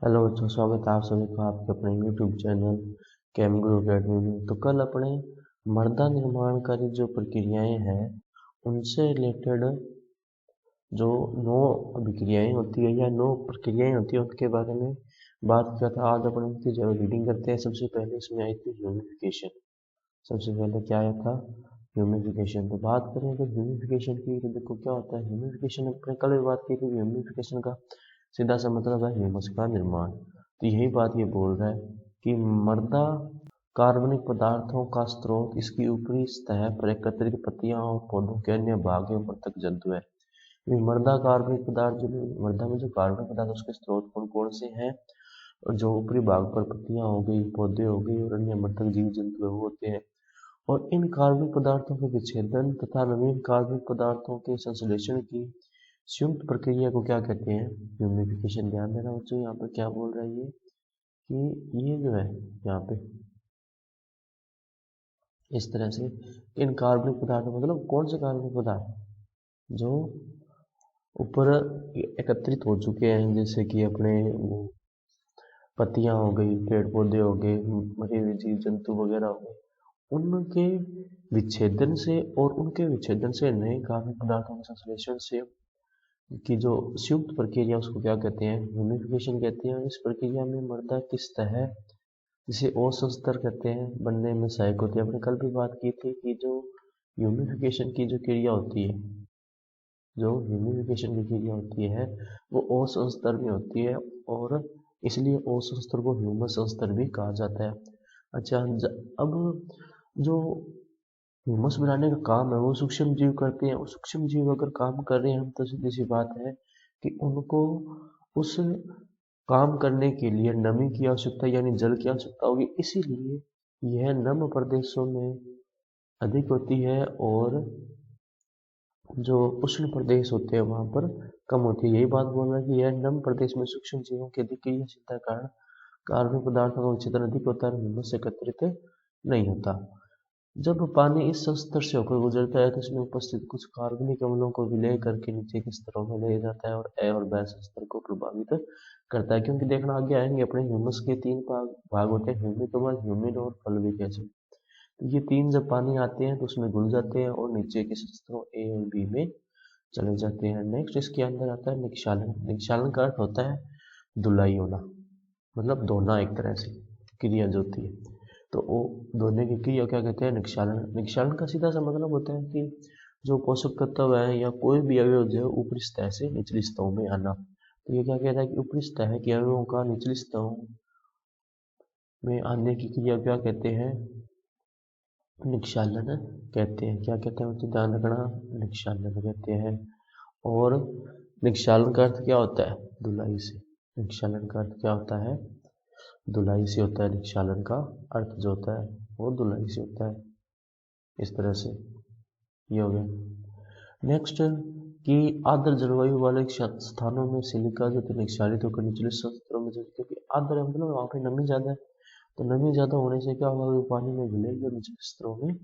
Hello बच्चों, स्वागत है आप सभी का आपके अपने यूट्यूब चैनल कैम गुरु अकेडमी में। तो कल अपने मृदा निर्माणकारी जो प्रक्रियाएं हैं उनसे रिलेटेड जो 9 अभिक्रियाएं होती है या 9 प्रक्रियाएं होती है उनके बारे में बात किया था। आज अपन उनकी जो रीडिंग करते हैं। सबसे पहले इसमें आई थी ह्यूमिफिकेशन। सबसे पहले क्या आया था? ह्यूमिफिकेशन। तो बात करें अगर ह्यूमिफिकेशन की, तो देखो क्या होता है ह्यूमिफिकेशन। अपने कल भी बात की थी। ह्यूमिफिकेशन का सीधा सा मतलब है ह्यूमस का निर्माण। तो यही बात ये बोल रहा है कि मृदा कार्बनिक पदार्थों का स्रोत इसकी ऊपरी सतह पर एकत्रित पत्तियां और पौधों के अन्य भाग एवं पृथक जंतु है। ये मृदा कार्बनिक पदार्थ जो मृदा में जो कार्बनिक पदार्थ उसके स्रोत कौन कौन से हैं, और जो ऊपरी भाग पर पत्तियां हो गई, पौधे हो गए और अन्य मृतक जीव जंतु वो होते हैं। और इन कार्बनिक पदार्थों के विच्छेदन तथा नवीन कार्बनिक पदार्थों के संश्लेषण की संयुक्त प्रक्रिया को क्या कहते हैं? ह्यूमिफिकेशन। ध्यान देना बच्चों, यहाँ पर क्या बोल रहा है ये कि ये जो है यहाँ पे इस तरह से इन कार्बनिक पदार्थों मतलब कौन से कार्बनिक पदार्थ जो ऊपर एकत्रित हो चुके हैं, जैसे कि अपने वो पत्तियां हो गई, पेड़ पौधे हो गए, मरे हुए जीव जंतु वगैरह हो गए, उनके विच्छेदन से और उनके विच्छेदन से नए कार्बनिक पदार्थों के संश्लेषण से की जो संयुक्त प्रक्रिया उसको क्या कहते हैं? ह्यूमिफिकेशन कहते हैं। इस प्रक्रिया में मृदा की सतह जिसे ओजोन स्तर कहते हैं बनने में सहायक होती है। हमने कल भी बात की थी कि जो ह्यूमिफिकेशन की जो क्रिया होती है, जो ह्यूमिफिकेशन की क्रिया होती है वो ओजोन स्तर में होती है, और इसलिए ओजोन स्तर को ह्यूमस स्तर भी कहा जाता है। अच्छा, अब जो ह्यूमस बनाने का काम है वो सूक्ष्म जीव करते हैं। वो सूक्ष्म जीव अगर काम कर रहे हैं तो सीधी सी बात है कि उनको उस काम करने के लिए नमी की आवश्यकता यानी जल की आवश्यकता होगी। इसीलिए यह नम प्रदेशों में अधिक होती है और जो उष्ण प्रदेश होते हैं वहां पर कम होती है। यही बात बोल रहा है कि यह नम प्रदेश में सूक्ष्म जीवों की अधिक क्रियाशीलता कारण कार्बनिक पदार्थों का विच्छेदन अधिक होता है, ह्यूमस एकत्रित नहीं होता। जब पानी इस स्तर से होकर गुजरता है तो इसमें उपस्थित कुछ कार्बनिक अम्लों को विलय करके नीचे के स्तरों में ले जाता है और ए और बेस स्तर को प्रभावित करता है। क्योंकि देखना आगे आएंगे अपने ह्यूमस के 3 भाग होते हैं, ह्यूमिक अम्ल, ह्यूमिड और फल्विक एसिड। तो ये 3 जब पानी आते हैं तो उसमें घुल जाते हैं और नीचे के स्तरों ए और बी में चले जाते हैं। नेक्स्ट इसके अंदर आता है निक्षालन। निक्षालन का अर्थ होता है धुलाई होना, मतलब धोना एक तरह से क्रिया जो होती है। तो वो धोने की क्रिया क्या कहते हैं? निक्षालन। निक्षालन का सीधा सा मतलब होता है कि जो पोषक तत्व है या कोई भी अवयव जो है ऊपरी सतह से निचली सतहों में आना। तो ये क्या कहता है कि ऊपरी सतह के अवयवों का निचली सतहों में आने की क्रिया क्या कहते हैं? निक्षालन कहते हैं। क्या कहते हैं बच्चों? ध्यान रखना, निक्षालन कहते हैं। और निक्षालन का अर्थ क्या होता है? धुलाई से। निक्षालन का अर्थ क्या होता है? धुलाई से होता है। निक्षालन का अर्थ जो होता है वो धुलाई से होता है। इस तरह से ये हो गया। नेक्स्ट कि आर्द्र जलवायु वाले स्थानों में सिलिका जो निक्षालित होकर निचले स्तरों में क्योंकि आर्द्र मतलब वहाँ पे नमी ज्यादा है, तो नमी ज्यादा होने से क्या होगा, पानी में घुलेगी और निचले स्तरों में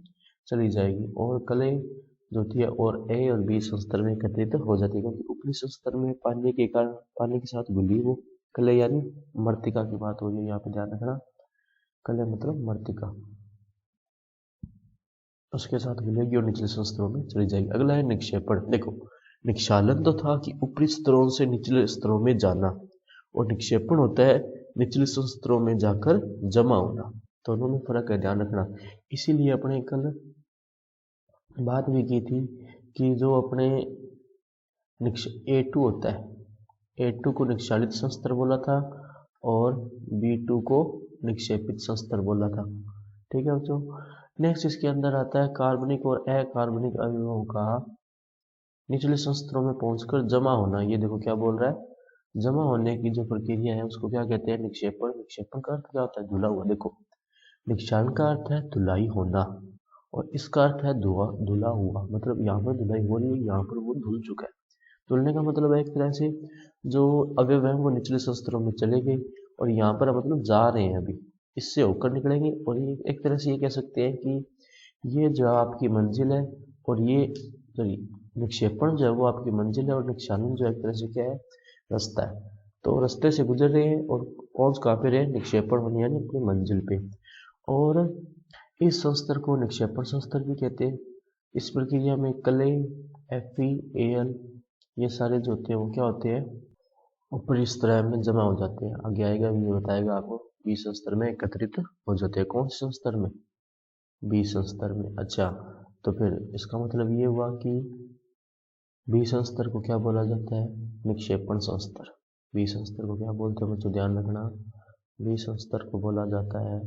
चली जाएगी और कले जो होती है और ए और बी संस्तर में एकत्रित हो जाती है। क्योंकि ऊपरी संस्तर में पानी के कारण पानी के साथ घुली वो कले यानी मृतिका की बात हो रही है यहाँ पे, ध्यान रखना। कले मतलब मृतिका, उसके साथ मिलेगी और निचले स्तरों में चली जाएगी। अगला है निक्षेपण। देखो, निक्षालन तो था कि ऊपरी स्तरों से निचले स्तरों में जाना, और निक्षेपण होता है निचले स्तरों में जाकर जमा होना। दोनों में फर्क है, ध्यान रखना। इसीलिए अपने कल बात भी की थी कि जो अपने A2 होता है, A2 को निक्षालित संस्तर बोला था और B2 को निक्षेपित संस्तर बोला था। ठीक है बच्चों। नेक्स्ट इसके अंदर आता है कार्बनिक और अकार्बनिक अवयवों का निचले संस्तरों में पहुंचकर जमा होना। ये देखो क्या बोल रहा है, जमा होने की जो प्रक्रिया है उसको क्या कहते हैं? निक्षेपण। निक्षेपण का अर्थ क्या होता है? धुला हुआ। देखो, निक्षालन का अर्थ है धुलाई होना और इसका अर्थ है धुला हुआ, मतलब यहाँ पर धुलाई हो रही है, यहाँ पर वो धुल चुका है। धुलने का मतलब है एक तरह से जो अवयव है वो निचले संस्तरों में चले गए और यहाँ पर मतलब जा रहे हैं, अभी इससे होकर निकलेंगे। और ये एक तरह से ये कह सकते हैं कि ये जो आपकी मंजिल है और ये जो निक्षेपण जो है वो आपकी मंजिल है और निक्षालन जो एक तरह से क्या है? रास्ता है। तो रास्ते से गुजर रहे हैं और पहुंच कहाँ पे रहे, निक्षेपण होने यानी अपनी मंजिल पे। और इस संस्तर को निक्षेपण संस्तर भी कहते हैं। इस प्रक्रिया में कले, FeAl ये सारे जो होते हैं वो क्या होते हैं, ऊपरी स्तर में जमा हो जाते हैं। आगे आएगा ये बताएगा आपको, बी संस्तर में एकत्रित हो जाते हैं। कौन से संस्तर में, बी संस्तर में। अच्छा, तो फिर इसका मतलब ये हुआ कि बी संस्तर को क्या बोला जाता है, निक्षेपण संस्तर। बी संस्तर को क्या बोलते हैं बच्चों, ध्यान रखना, बी संस्तर को बोला जाता है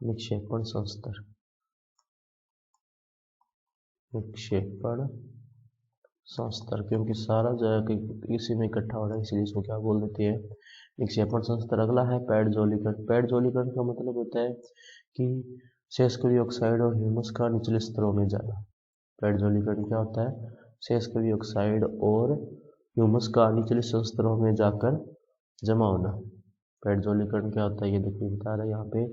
निक्षेपण संस्तर। निक्षेपण संस्तर, क्योंकि सारा जो है इसी में इकट्ठा हो रहा है इसलिए इसको क्या बोल देते हैं, निक्षेपण संस्तर। अगला है पैड जॉलीकरण। पैड जॉलीकरण का मतलब होता है कि शेष ऑक्साइड और ह्यूमस का निचले स्तरों में जाना। पैड जॉलीकरण क्या होता है, शेष ऑक्साइड और ह्यूमस का निचले स्तरों में जाकर जमा होना। पैड जॉलीकरण क्या होता है ये देखिए बता रहा है यहाँ पे,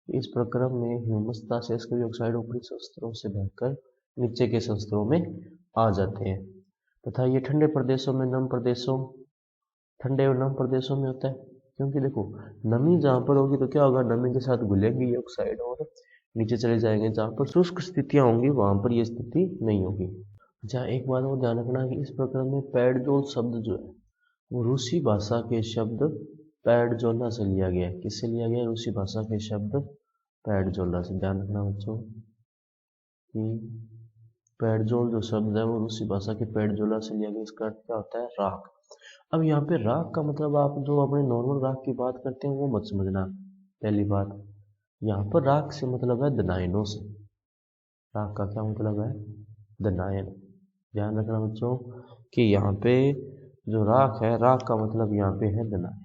इस प्रक्रम में ह्यूमस तथा शेष ऑक्साइड ऊपरी संस्तरों से बहकर नीचे के संस्तरों में आ जाते हैं तथा ये ठंडे प्रदेशों में, नम प्रदेशों, ठंडे और नम प्रदेशों में होता है। क्योंकि देखो नमी जहाँ पर होगी तो क्या होगा, नमी के साथ घुलेंगे ये ऑक्साइड और नीचे चले जाएंगे। जहाँ पर शुष्क स्थितियाँ होंगी वहाँ पर ये स्थिति नहीं होगी। जहाँ एक बात और ध्यान रखना कि इस प्रकरण में पैडजोल शब्द जो है वो रूसी भाषा के शब्द पैडजोला से लिया गया है। किससे लिया गया है, रूसी भाषा के शब्द पैडजोला से। ध्यान रखना बच्चों कि पैडजोल जो शब्द है वो रूसी भाषा के पैडजोला से लिया गया। इसका अर्थ क्या होता है, राख। अब यहाँ पे राख का मतलब आप जो अपने नॉर्मल राख की बात करते हैं वो मत समझना। पहली बात, यहाँ पर राख से मतलब है दनायनों से। राख का क्या मतलब है, दनायन। ध्यान रखना बच्चों कि यहाँ पे जो राख है, राख का मतलब यहाँ पे है दनायन।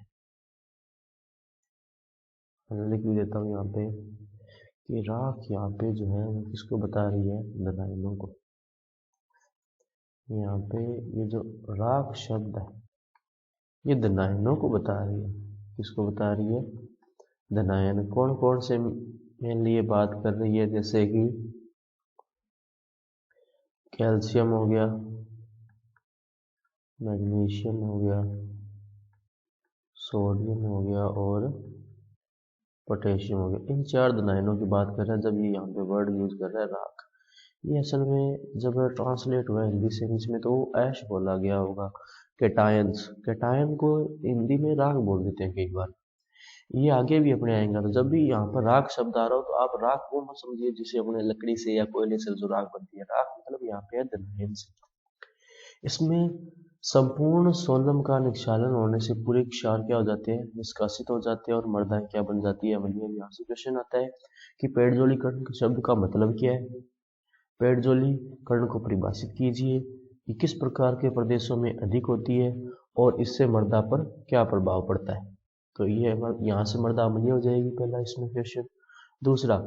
मैं लिख भी देता हूँ यहाँ पे कि राख यहाँ पे जो है वो किसको बता रही है, दनायनों को। यहाँ पे ये जो राख शब्द है ये दनायनों को बता रही है। किसको बता रही है, दनायन। कौन कौन से मेनली ये बात कर रही है, जैसे कि कैल्शियम हो गया, मैग्नीशियम हो गया, सोडियम हो गया और पोटेशियम हो गया। इन 4 दनायनों की बात कर रहा है जब ये यहाँ पे वर्ड यूज कर रहा है राख। ये असल में जब ट्रांसलेट हुआ हिंदी से इंग्लिश में तो ऐश बोला गया होगा, कैटायंस। कैटायन को हिंदी में राख बोल देते हैं कई बार। ये आगे भी अपने आएंगे। तो जब भी यहाँ पर राख शब्द आ रहा हो तो आप राख को मत समझिए जिसे अपने लकड़ी से या कोयले से जो राख बनती है। राख मतलब यहाँ पे है दनायन से। इसमें संपूर्ण सोलम का निक्षालन होने से पूरे क्षार क्या हो जाते हैं, निष्कासित हो जाते हैं और मृदाएं क्या बन जाती है, अम्लीय। यहाँ से क्वेश्चन आता है कि पेडजोलीकरण शब्द का मतलब क्या है। पेडजोलीकरण को परिभाषित कीजिए कि किस प्रकार के प्रदेशों में अधिक होती है और इससे मृदा पर क्या प्रभाव पड़ता है। तो ये यहाँ से मृदा अम्लीय हो जाएगी, पहला इसमें क्वेश्चन। दूसरा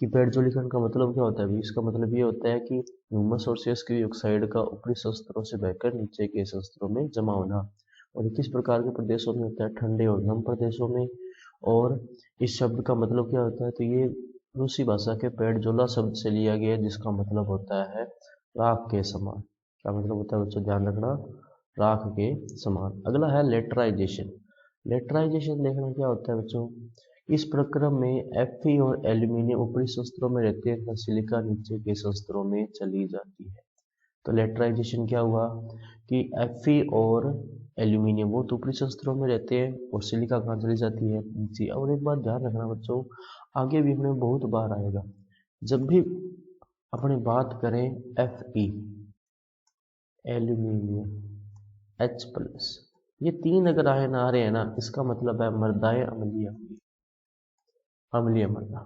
कि पेडजोलीकरण का मतलब क्या होता है, इसका मतलब ये होता है कि ह्यूमस और शेष की ऑक्साइड का ऊपरी संस्तरों से बहकर नीचे के संस्तरों में जमा होना। और ये किस प्रकार के प्रदेशों में होता है, ठंडे और नम प्रदेशों में। और इस शब्द का मतलब क्या होता है, तो ये रूसी भाषा के पेडजोला शब्द से लिया गया है जिसका मतलब होता है राख के समान। क्या मतलब होता है बच्चों, ध्यान रखना, राख के समान। अगला है लेटराइजेशन। लेटराइजेशन देखना क्या होता है बच्चों, इस प्रक्रम में Fe और एल्यूमिनियम ऊपरी संस्तरों में रहते हैं तथा सिलिका नीचे के संस्तरों में चली जाती है। तो लेटराइजेशन क्या हुआ कि Fe और एल्यूमिनियम वो तो ऊपरी संस्तरों में रहते हैं और सिलिका कहाँ चली जाती है, नीचे। और एक बात ध्यान रखना बच्चों, आगे भी हमें बहुत बार आएगा, जब भी अपनी बात करें Fe, एल्यूमिनियम, H+, ये 3 अगर आयन आ रहे हैं ना, इसका मतलब है मृदाएं अम्लीय, अम्लीय मृदा।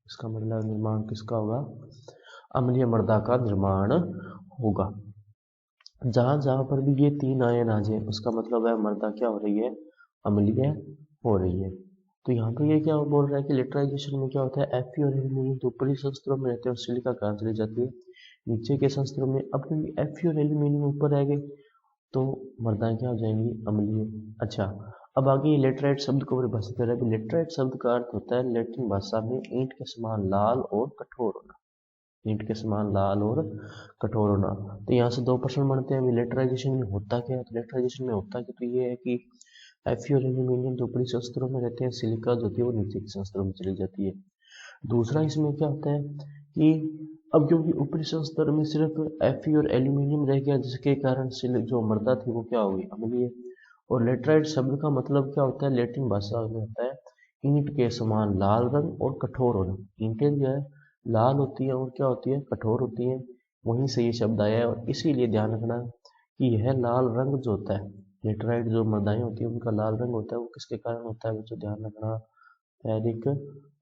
इसका मतलब निर्माण किसका होगा, अम्लीय मृदा का निर्माण होगा। जहां जहां पर भी ये 3 आयन आ जाए उसका मतलब है मृदा क्या हो रही है, अम्लीय हो रही है। तो यहाँ पे ये क्या बोल रहा है कि लिटराइजेशन में क्या होता है, Fe और एल्यूमिनियम तो ऊपरी संस्तरों में रहते हैं और सिलिका कहाँ चली जाती है, नीचे के संस्तरों में। अब क्योंकि Fe और एल्यूमिनियम ऊपर रह गए तो मृदाएं क्या हो जाएंगी, अम्लीय। अच्छा, अब आगे लेटराइट शब्द को परिभाषित कर रहा है। लेटराइट शब्द का अर्थ होता है लैटिन भाषा में ईंट के समान लाल और कठोर होना। ईंट के समान लाल और कठोर होना। तो यहाँ से 2 प्रश्न बनते हैं। लेटराइजेशन में होता क्या है, तो लेटराइजेशन में होता क्या, तो ये है कि Fe और एल्यूमिनियम जो ऊपरी संस्तरों में रहते हैं, सिलिका जो होती है वो नीचे के संस्तरों में चली जाती है। दूसरा इसमें क्या होता है कि अब क्योंकि ऊपरी संस्तर में सिर्फ Fe और एल्यूमिनियम रह गया, जिसके कारण जो मृदा थी वो क्या हो गई, अम्लीय। और लेटराइट शब्द का मतलब क्या होता है, लैटिन भाषा में होता है ईंट के समान लाल रंग और कठोर होना। ईंटें जो है लाल होती है और क्या होती है, कठोर होती है, वहीं से ये शब्द आया है। और इसीलिए ध्यान रखना कि यह लाल रंग जो होता है, लेटराइट जो मृदाएं होती है उनका लाल रंग होता है, वो किसके कारण होता है बच्चों, ध्यान रखना, फेरिक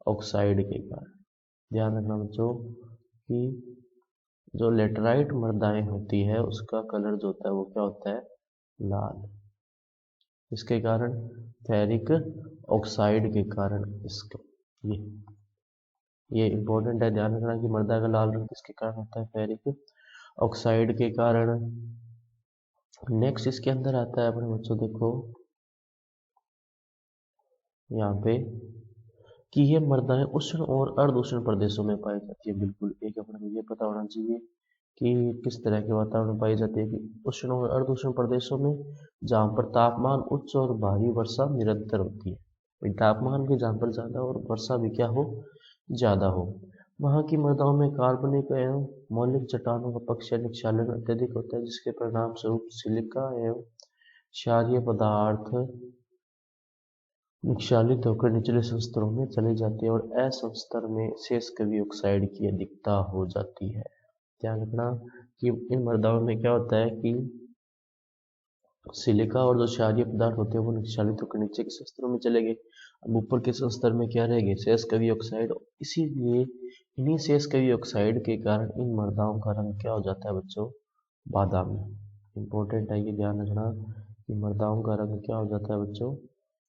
ऑक्साइड के कारण। ध्यान रखना बच्चों कि जो लेटराइट मृदाएं होती है उसका कलर जो होता है वो क्या होता है, लाल। इसके कारण फेरिक ऑक्साइड के कारण इसका ये इंपॉर्टेंट है, ध्यान रखना कि मृदा का लाल रंग किसके कारण होता है, फेरिक ऑक्साइड के कारण। नेक्स्ट इसके अंदर आता है अपने बच्चों, देखो यहाँ पे कि ये मृदाएं उष्ण और अर्ध उष्ण प्रदेशों में पाई जाती है। बिल्कुल एक अपने ये पता होना चाहिए कि किस तरह के वातावरण में पाई जाती है, कि उष्ण और अर्ध उष्ण प्रदेशों में जहाँ पर तापमान उच्च और भारी वर्षा निरंतर होती है। तापमान भी जहाँ पर ज़्यादा और वर्षा भी क्या हो, ज़्यादा हो। वहाँ की मृदाओं में कार्बनिक एवं मौलिक चट्टानों का पक्षीय निक्षालन अत्यधिक होता है, जिसके परिणाम स्वरूप सिलिका एवं क्षारीय पदार्थ निक्षालित होकर निचले संस्तरों में चले जाते हैं और असंस्तर में शेष कवि ऑक्साइड की अधिकता हो जाती है। ध्यान रखना कि इन मृदाओं में क्या होता है कि सिलिका और जो क्षारीय पदार्थ होते हैं वो निक्षालित होकर नीचे के संस्तरों में चले गए। अब ऊपर के संस्तर में क्या रह गए, शेष कवि ऑक्साइड। इसीलिए इन्हीं शेष कवि ऑक्साइड के कारण इन मृदाओं का रंग क्या हो जाता है बच्चों, बादामी। इंपॉर्टेंट है ये, ध्यान रखना कि मृदाओं का रंग क्या हो जाता है बच्चों,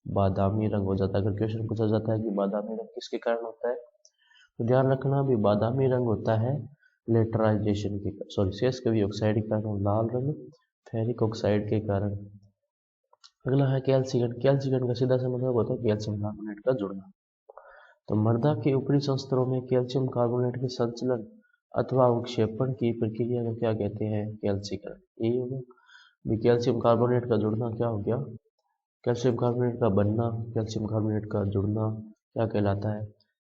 बादामी रंग हो जाता है। अगर क्वेश्चन पूछा जाता है कि बादामी रंग किसके कारण होता है, तो ध्यान रखना भी बादामी रंग होता है लेटराइजेशन के, सॉरी शेष कवि ऑक्साइड के कारण, लाल रंग फेरिक ऑक्साइड के कारण। अगला है कैल्सीगन। कैल्सीगन का सीधा सा मतलब होता है कैल्शियम कार्बोनेट का जुड़ना। तो मृदा के ऊपरी संस्तरों में कैल्शियम कार्बोनेट के संचलन अथवा विक्षेपण की प्रक्रिया को क्या कहते हैं, कैल्सीकरण। यही होगा भी, कैल्शियम कार्बोनेट का जुड़ना क्या हो गया, कैल्शियम कार्बोनेट का बनना, कैल्शियम कार्बोनेट का जुड़ना क्या कहलाता है,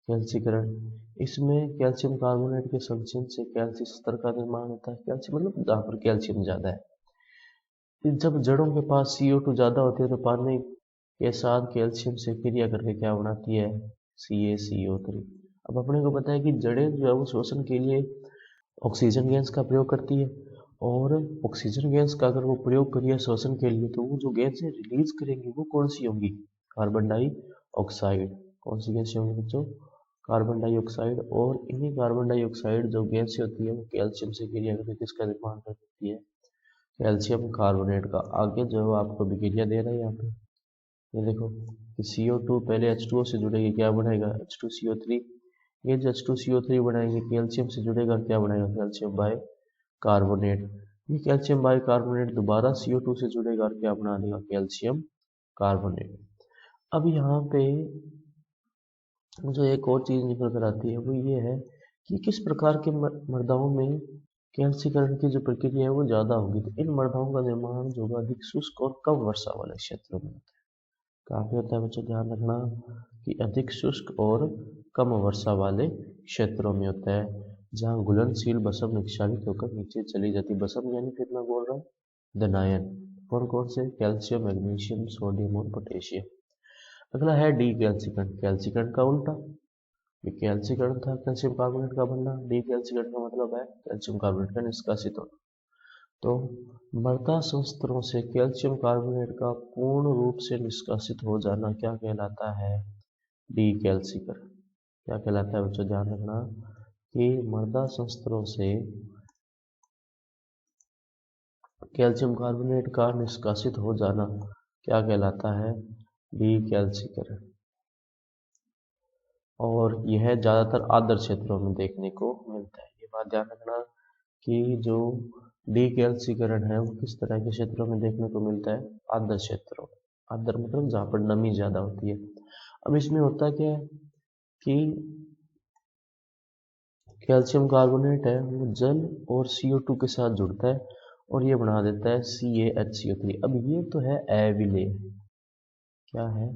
कैल्सीकरण। इसमें कैल्शियम कार्बोनेट के संचलन से कैल्शियम स्तर का निर्माण होता है। कैल्शियम मतलब जहाँ पर कैल्शियम ज़्यादा है। जब जड़ों के पास CO2 ज़्यादा होती है तो पानी के साथ कैल्शियम से क्रिया करके क्या बनाती है, CaCO3। अब अपने को पता है कि जड़ें जो है वो शोषण के लिए ऑक्सीजन गैस का प्रयोग करती है, और ऑक्सीजन गैस का अगर वो प्रयोग करिए शोषण के लिए तो वो जो गैसें रिलीज करेंगी वो कौन सी होंगी, कार्बन डाइऑक्साइड। कौन सी गैसें होंगी बच्चों, कार्बन डाइऑक्साइड। और इन्हीं कार्बन डाइऑक्साइड जो गैस होती है वो कैल्शियम से क्रिया करके किसका निर्माण कर सकती है, कैल्शियम कार्बोनेट का। आगे जो है आपको विक्रिया दे रहा है यहाँ पे, ये देखो कि CO2 पहले H2O से जुड़ेगी, क्या बनेगा H2CO3। ये जो H2CO3 बनाएंगे कैल्शियम से जुड़ेगा, क्या बनेगा कैल्शियम बाय कार्बोनेट। ये कैल्शियम बाय कार्बोनेट दोबारा CO2 से जुड़ेगा और क्या बना देगा, कैल्शियम कार्बोनेट। अब यहाँ पे जो एक और चीज निकल कर आती है वो ये है कि किस प्रकार के मृदाओं में कैल्सीकरण की जो प्रक्रिया है वो ज्यादा होगी। तो इन मृदाओं का निर्माण जो अधिक शुष्क और कम वर्षा वाले क्षेत्रों में होता है। कहाँ पे होता है बच्चों, ध्यान रखना कि अधिक शुष्क और कम वर्षा वाले क्षेत्रों में होता है, जहाँ घुलनशील बसम निक्षालित होकर नीचे चली जाती है। बसम यानी फिर मैं बोल रहा हूँ धनायन, कौन कौन से, कैल्शियम, मैग्नीशियम, सोडियम और पोटेशियम। अगला है डी कैल्सीकरण। कैल्सीकरण का उल्टा, ये कैल्सीकरण था कैल्शियम कार्बोनेट का बनना, डी कैल्सीकरण का मतलब है कैल्शियम कार्बोनेट का निष्कासित होना। तो मृदा संस्तरों से कैल्शियम कार्बोनेट का पूर्ण रूप से निष्कासित हो जाना क्या कहलाता है, डी कैल्सीकरण। क्या कहलाता है बच्चों, ध्यान रखना कि मृदा संस्तरों से कैल्शियम कार्बोनेट का निष्कासित हो जाना क्या कहलाता है, डी कैल्सीकरण। और यह ज़्यादातर आर्द्र क्षेत्रों में देखने को मिलता है। ये बात ध्यान रखना कि जो डी कैल्सीकरण है वो किस तरह के क्षेत्रों में देखने को मिलता है, आर्द्र क्षेत्रों में। आर्द्र मतलब जहाँ पर नमी ज़्यादा होती है। अब इसमें होता क्या है कि कैल्शियम कार्बोनेट है वो जल और CO2 के साथ जुड़ता है और ये बना देता है CaHCO3। अब ये तो है अविलेय, क्या है,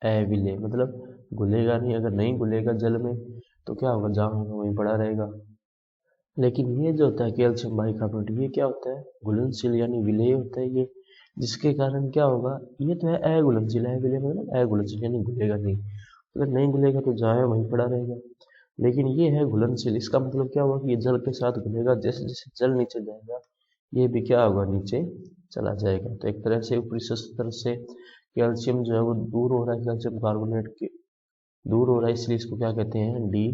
अविलेय, मतलब घुलेगा नहीं। अगर नहीं घुलेगा जल में तो क्या होगा, जहाँ होगा वहीं पड़ा रहेगा। लेकिन ये जो होता है कैल्शियम बाइकार्बोनेट, ये क्या होता है, घुलनशील यानी विलेय होता है ये, जिसके कारण क्या होगा, ये तो है अघुलनशील, अविलेय मतलब अघुलनशील यानी घुलेगा नहीं। अगर नहीं घुलेगा तो जहाँ है वहीं पड़ा रहेगा। लेकिन ये है घुलनशील, इसका मतलब क्या होगा कि ये जल के साथ घुलेगा, जैसे जैसे जल नीचे जाएगा ये भी क्या होगा, नीचे चला जाएगा। तो एक तरह से ऊपरी स्तर से कैल्शियम जो है वो दूर हो रहा है, कैल्शियम कार्बोनेट के दूर हो रहा है, इसलिए इसको क्या कहते हैं, डी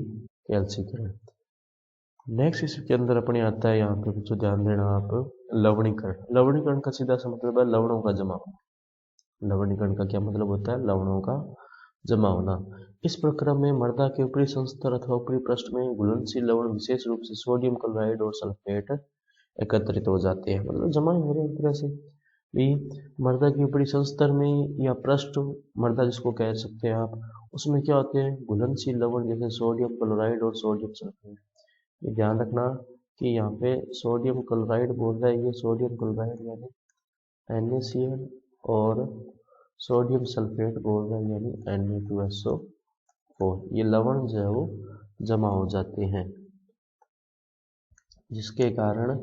कैल्सीकरण। नेक्स्ट इसके अंदर अपने आता है, यहाँ पे बच्चों ध्यान देना आप, लवणीकरण। लवणीकरण का सीधा सा मतलब है लवणों का जमा होना। लवणीकरण का क्या मतलब होता है, लवणों का जमा होना। इस प्रक्रिया में मृदा के ऊपरी संस्तर अथवा ऊपरी पृष्ठ में घुलनशील लवण, विशेष रूप से सोडियम क्लोराइड और सल्फेट एकत्रित हो जाते हैं, मतलब जमा ही हो रहे हैं एक तरह से भी। मृदा के ऊपरी संस्तर में या पृष्ठ मृदा जिसको कह सकते हैं आप, उसमें क्या होते हैं, घुलनशील लवण जैसे सोडियम क्लोराइड और सोडियम सल्फेट। ये ध्यान रखना कि यहाँ पे सोडियम क्लोराइड बोल रहा है, ये सोडियम क्लोराइड यानी NaCl, और सोडियम सल्फेट बोल रहा है यानी Na2SO4। ये लवण जो है वो जमा हो जाते हैं, जिसके कारण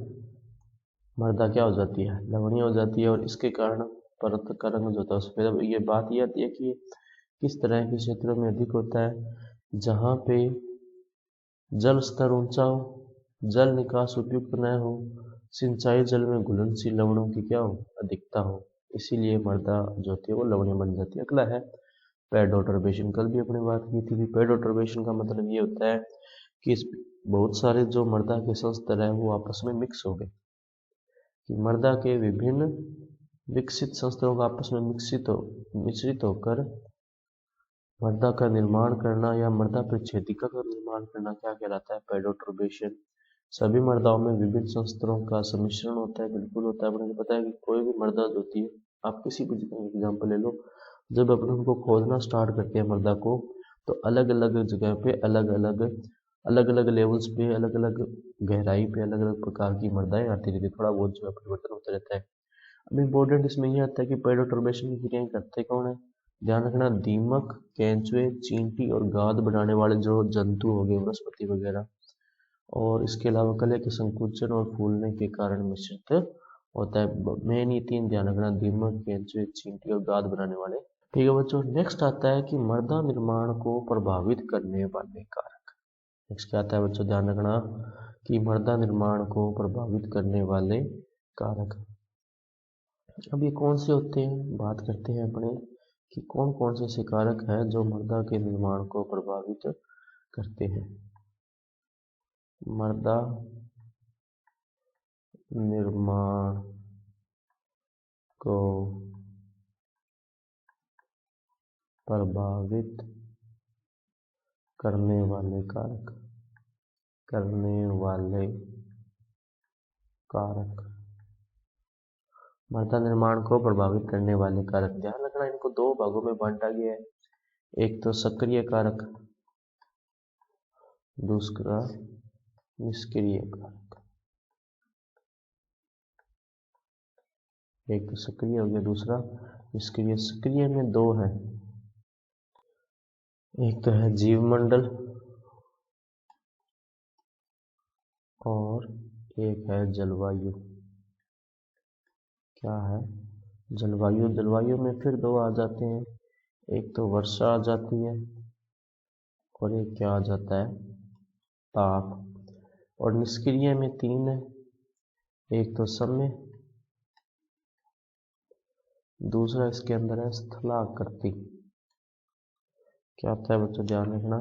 मृदा क्या हो जाती है, लवणीय हो जाती है, और इसके कारण परत का रंग जो होता है सफेद। अब ये बात ये आती है कि किस तरह के क्षेत्रों में अधिक होता है, जहाँ पे जल स्तर ऊंचा हो, जल निकास उपयुक्त न हो, सिंचाई जल में घुलनशील लवणों की क्या हो, अधिकता हो, इसीलिए मृदा जो होती है वो लवणीय बन जाती है। अगला है पेडोटर्बेशन। कल भी अपने बात की थी। पेडोटर्बेशन का मतलब ये होता है कि बहुत सारे जो मृदा के संस्तर है वो आपस में मिक्स हो गए, कि मृदा के विभिन्न विकसित संस्तरों का आपस में मिश्रित होकर मृदा का निर्माण करना या मृदा परिच्छेदिका का निर्माण करना क्या कहलाता है, पेडोटर्बेशन। सभी मृदाओं में विभिन्न संस्तरों का सम्मिश्रण होता है, बिल्कुल होता है। अपने को पता है कि कोई भी मृदा होती है, आप किसी भी एग्जाम्पल ले लो, जब अपन उनको खोदना स्टार्ट करते हैं मृदा को, तो अलग अलग जगह पे अलग अलग लेवल्स पे, अलग अलग गहराई पे अलग अलग प्रकार की मृदाएं आती रहती है, थोड़ा बहुत जो है परिवर्तन होता रहता है। अब इम्पोर्टेंट इसमें यह आता है कि पेडोटर्बेशन की क्रियाएं करते कौन है, ध्यान रखना, दीमक, केंचुए, चींटी और गाद बढ़ाने वाले जो जंतु हो गए, वनस्पति वगैरह, और इसके अलावा कले के संकुचन और फूलने के कारण मिश्रित होता है। मेन ये तीन ध्यान रखना, दीमक, केंचुए, चींटी और गाद बनाने वाले। ठीक है बच्चों, नेक्स्ट आता है कि मृदा निर्माण को प्रभावित करने वाले कारक। नेक्स्ट क्या आता है बच्चों, ध्यान रखना कि मृदा निर्माण को प्रभावित करने वाले कारक। अब ये कौन से होते हैं, बात करते हैं अपने कि कौन कौन से ऐसे कारक हैं जो मृदा के निर्माण को प्रभावित करते हैं। मृदा निर्माण को प्रभावित करने वाले कारक, मृदा निर्माण को प्रभावित करने वाले कारक। ध्यान रखना, इनको दो भागों में बांटा गया है, एक तो सक्रिय कारक, दूसरा निष्क्रिय कारक। एक तो सक्रिय हो गया, दूसरा निष्क्रिय। सक्रिय में दो है, एक तो है जीवमंडल और एक है जलवायु। क्या है, जलवायु। जलवायु में फिर दो आ जाते हैं, एक तो वर्षा आ जाती है और एक क्या आ जाता है, ताप। और निष्क्रिय में तीन है, एक तो समय, दूसरा इसके अंदर है स्थलाकृति। क्या होता है बच्चों, ध्यान रखना,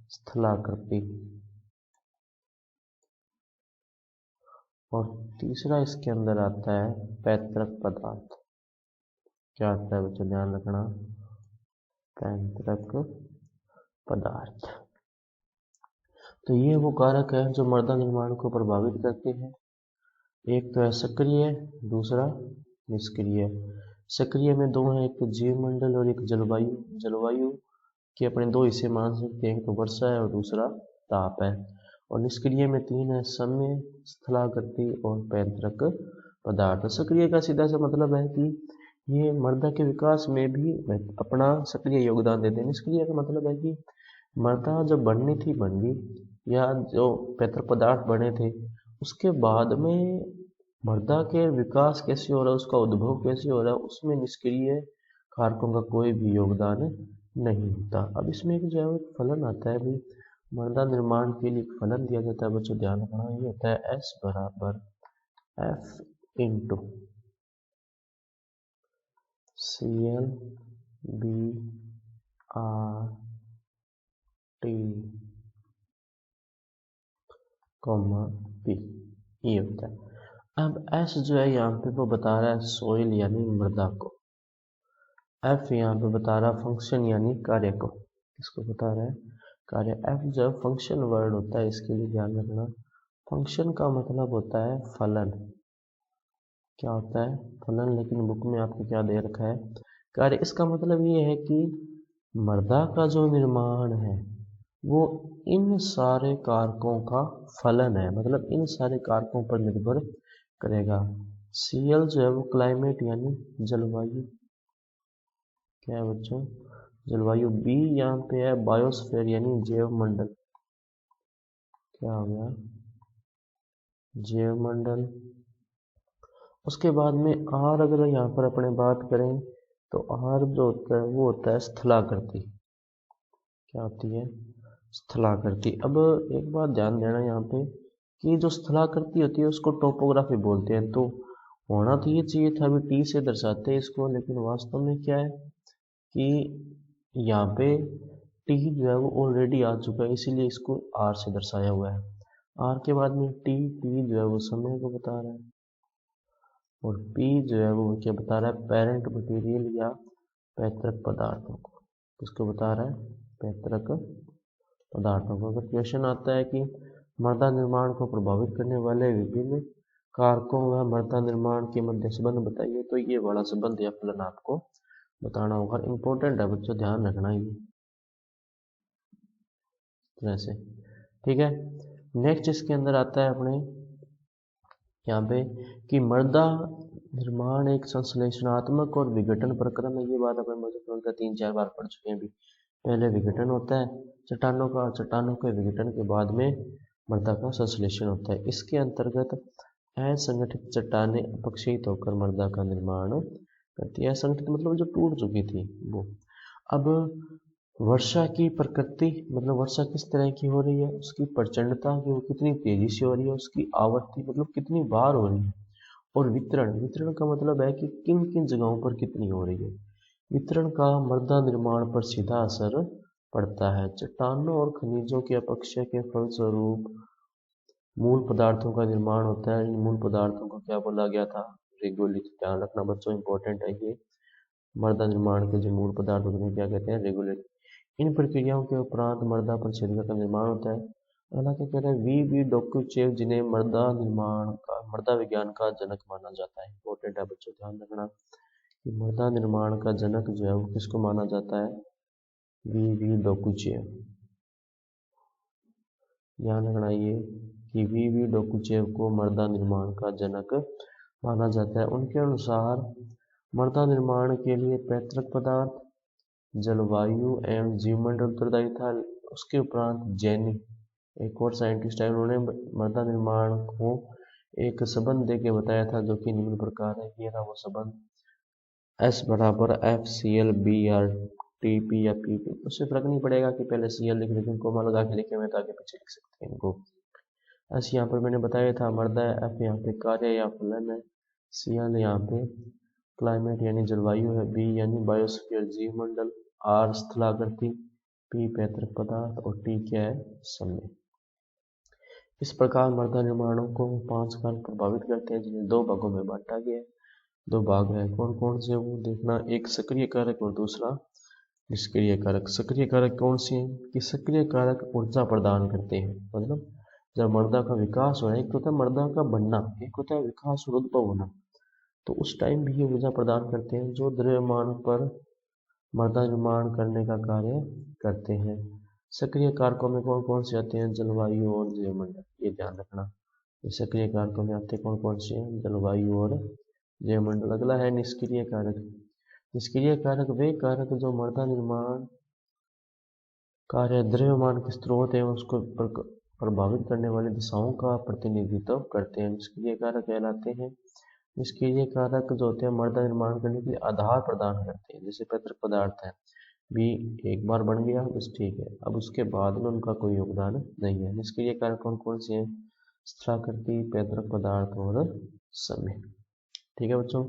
स्थलाकृति। और तीसरा इसके अंदर आता है पैतृक पदार्थ। क्या आता है बच्चों, ध्यान रखना, पैतृक पदार्थ। तो ये वो कारक है जो मृदा निर्माण को प्रभावित करते हैं। एक तो है सक्रिय, दूसरा निष्क्रिय। सक्रिय में दो हैं, एक तो जीवमंडल और एक जलवायु। जलवायु के अपने दो हिस्से मान सकते हैं, एक तो वर्षा है और दूसरा ताप है। और निष्क्रिय में तीन है, समय, स्थलाकृति और पैतृक पदार्थ। सक्रिय का सीधा सा मतलब है कि ये मृदा के विकास में भी अपना सक्रिय योगदान देते हैं। निष्क्रिय का मतलब है कि मृदा जब बननी थी बन गई, या जो पैतृक पदार्थ बने थे उसके बाद में मृदा के विकास कैसे हो रहा है, उसका उद्भव कैसे हो रहा है, उसमें निष्क्रिय कारकों का कोई भी योगदान नहीं होता। अब इसमें एक जो है एक फलन आता है भाई, मृदा निर्माण के लिए एक फलन दिया जाता है बच्चों, ध्यान रखना, ये होता है S बराबर F into CL BRT comma P, ये होता है। अब S जो है यहाँ पे वो बता रहा है सोइल यानी मृदा को, F यहाँ पे बता रहा है फंक्शन यानी कार्य को। किसको बता रहा है? कार्य। F जब फंक्शन वर्ड होता है, इसके लिए ध्यान रखना, फंक्शन का मतलब होता है फलन। क्या होता है? फलन। लेकिन बुक में आपको क्या दे रखा है? कार्य। इसका मतलब ये है कि मृदा का जो निर्माण है वो इन सारे कारकों का फलन है, मतलब इन सारे कारकों पर निर्भर करेगा। CL जो है वो क्लाइमेट यानी जलवायु, क्या है बच्चों? जलवायु। B यहाँ पे है बायोस्फीयर यानी जैव मंडल, क्या हो गया? जैव मंडल। उसके बाद में R अगर यहाँ पर अपने बात करें तो R जो होता है वो होता है स्थलाकृति। क्या होती है? स्थलाकृति। अब एक बात ध्यान देना यहाँ पे कि जो स्थलाकृति होती है उसको टोपोग्राफी बोलते हैं। तो होना तो ये चाहिए था, अभी T से दर्शाते हैं इसको, लेकिन वास्तव में क्या है कि यहाँ पे T जो है वो ऑलरेडी आ चुका है, इसीलिए इसको R से दर्शाया हुआ है। R के बाद में T जो है वो समय को बता रहा है, और P जो है वो क्या बता रहा है? पेरेंट मटेरियल या पैतृक पदार्थों को। किसको बता रहा है? पैतृक पदार्थों को। अगर क्वेश्चन आता है कि मृदा निर्माण को प्रभावित करने वाले विभिन्न कारकों व मृदा निर्माण के मध्य संबंध बताइए, तो ये बड़ा संबंध या फलन आपको बताना होगा। इम्पोर्टेंट है बच्चों, ध्यान रखना ये तरह से, ठीक है। नेक्स्ट इसके अंदर आता है अपने यहाँ पे कि मृदा निर्माण एक संश्लेषणात्मक और विघटन प्रक्रम है। ये बात अपन मुझे 3-4 बार पढ़ चुके हैं अभी। पहले विघटन होता है चट्टानों का, चट्टानों के विघटन के बाद में मृदा का संश्लेषण होता है। इसके अंतर्गत असंगठित चट्टानें अपक्षयित होकर मृदा का निर्माण करती है। असंगठित मतलब जो टूट चुकी थी वो। अब वर्षा की प्रकृति, मतलब वर्षा किस तरह की हो रही है, उसकी प्रचंडता की, वो कितनी तेजी से हो रही है, उसकी आवृत्ति मतलब कितनी बार हो रही है, और वितरण। वितरण का मतलब है कि किन किन जगहों पर कितनी हो रही है। वितरण का मृदा निर्माण पर सीधा असर पड़ता है। चट्टानों और खनिजों के अपक्षय के फलस्वरूप मूल पदार्थों का निर्माण होता है। इन मूल पदार्थों को क्या बोला गया था? रेगोलिथ। ध्यान रखना बच्चों, इंपॉर्टेंट है ये। मृदा निर्माण के जो मूल पदार्थ होते हैं क्या कहते हैं? रेगोलिथ। इन प्रक्रियाओं के उपरांत मृदा परिच्छेदिका का निर्माण होता है। अगला क्या कह रहा है? V.V. डोकुचेव, जिन्हें मृदा विज्ञान का जनक माना जाता है। इंपॉर्टेंट है बच्चों, ध्यान रखना कि मृदा निर्माण का जनक जो है वो किसको माना जाता है? V.V. डोकुचेव। ध्यान रखना ये कि V.V. डोकुचेव को मृदा निर्माण का जनक माना जाता है। उनके अनुसार मृदा निर्माण के लिए पैतृक पदार्थ, जलवायु एवं जीवमंडल उत्तरदायी था। उसके उपरांत जेनी, एक और साइंटिस्ट है, उन्होंने मृदा निर्माण को एक संबंध दे के बताया था जो कि निम्न प्रकार है। ये था वो संबंध, S बराबर FCL BRTP या PP। उससे फर्क नहीं पड़ेगा कि पहले CL लिख लेकिन कोमा लगा के लिखे हुए तो आगे पीछे लिख सकते हैं इनको। S यहाँ पर मैंने बताया था मृदा है, F यहाँ पे कार्य या फलन है, CL यहाँ पे क्लाइमेट यानी जलवायु है, B यानी बायोस्फीयर जीवमंडल, R स्थलाकृति, P पैतृक पदार्थ और T क्या है? समय। इस प्रकार मृदा निर्माणों को 5 कारक प्रभावित करते हैं, जिन्हें 2 भागों में बांटा गया है। 2 भाग है, कौन कौन से वो देखना, एक सक्रिय कारक और दूसरा निष्क्रिय कारक। सक्रिय कारक कौन से हैं? कि सक्रिय कारक ऊर्जा प्रदान करते हैं, मतलब जब मृदा का विकास हो रहा है, एक होता है मृदा का बनना, एक होता है विकास और उद्भव होना, तो उस टाइम भी ये ऊर्जा प्रदान करते हैं जो द्रव्यमान पर मृदा निर्माण करने का कार्य करते हैं। सक्रिय कारकों में कौन कौन से आते हैं? जलवायु और जैवमंडल। ये ध्यान रखना, सक्रिय कारकों में आते कौन कौन से हैं? जलवायु और जैवमंडल। अगला है निष्क्रिय कारक। निष्क्रिय कारक वे कारक जो मृदा निर्माण कार्य द्रव्यमान के स्रोत एवं उसको प्रभावित करने वाली दिशाओं का प्रतिनिधित्व करते हैं, निष्क्रिय कारक कहलाते हैं। निष्क्रिय कारक जो होते हैं मृदा निर्माण करने के लिए आधार प्रदान करते हैं, जैसे पैतृक पदार्थ है भी एक बार बन गया बस ठीक है, अब उसके बाद में उनका कोई योगदान नहीं है। निष्क्रिय कारक कौन कौन से हैं? स्थलाकृति, पैतृक पदार्थ और समय। ठीक है बच्चों,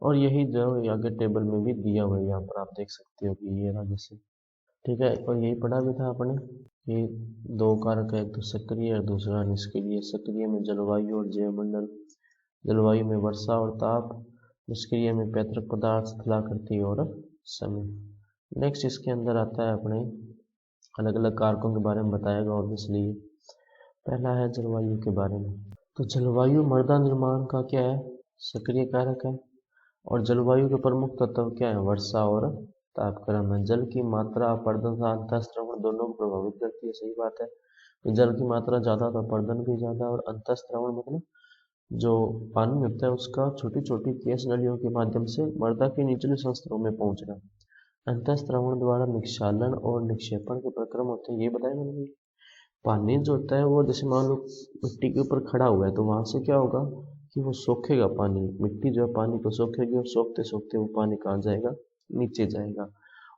और यही जो आगे टेबल में भी दिया हुआ है, यहाँ पर आप देख सकते हो कि ये रहा जैसे। ठीक है, और यही पढ़ा भी था आपने कि दो कारक है, एक तो सक्रिय और दूसरा निष्क्रिय। सक्रिय में जलवायु और जैवमंडल, जलवायु में वर्षा और ताप, निष्क्रिय में पैतृक पदार्थ, स्थलाकृति और समय। नेक्स्ट इसके अंदर आता है अपने अलग अलग कारकों के बारे में बताएगा ऑब्वियसली। पहला है जलवायु के बारे में। तो जलवायु मृदा निर्माण का क्या है? सक्रिय कारक है। और जलवायु के प्रमुख तत्व क्या है? वर्षा और तापक्रम है। जल की मात्रा अपरदन तथा अंतःस्त्रवण दोनों को प्रभावित करती है, सही बात है। तो जल की मात्रा ज़्यादा तो अपरदन भी ज़्यादा, और अंतःस्त्रवण मतलब जो पानी होता है उसका छोटी छोटी केस नलियों के माध्यम से मृदा के निचले संस्तरों में पहुंचना। अंतःस्त्रवण द्वारा निक्षालन और निक्षेपण के प्रक्रम होते हैं, ये बताया मैंने। पानी जो होता है वो जैसे मान लो मिट्टी के ऊपर खड़ा हुआ है तो वहां से क्या होगा कि वो सोखेगा पानी, मिट्टी जो है पानी को सोखेगी और सोखते सोखते वो पानी कहाँ जाएगा? नीचे जाएगा।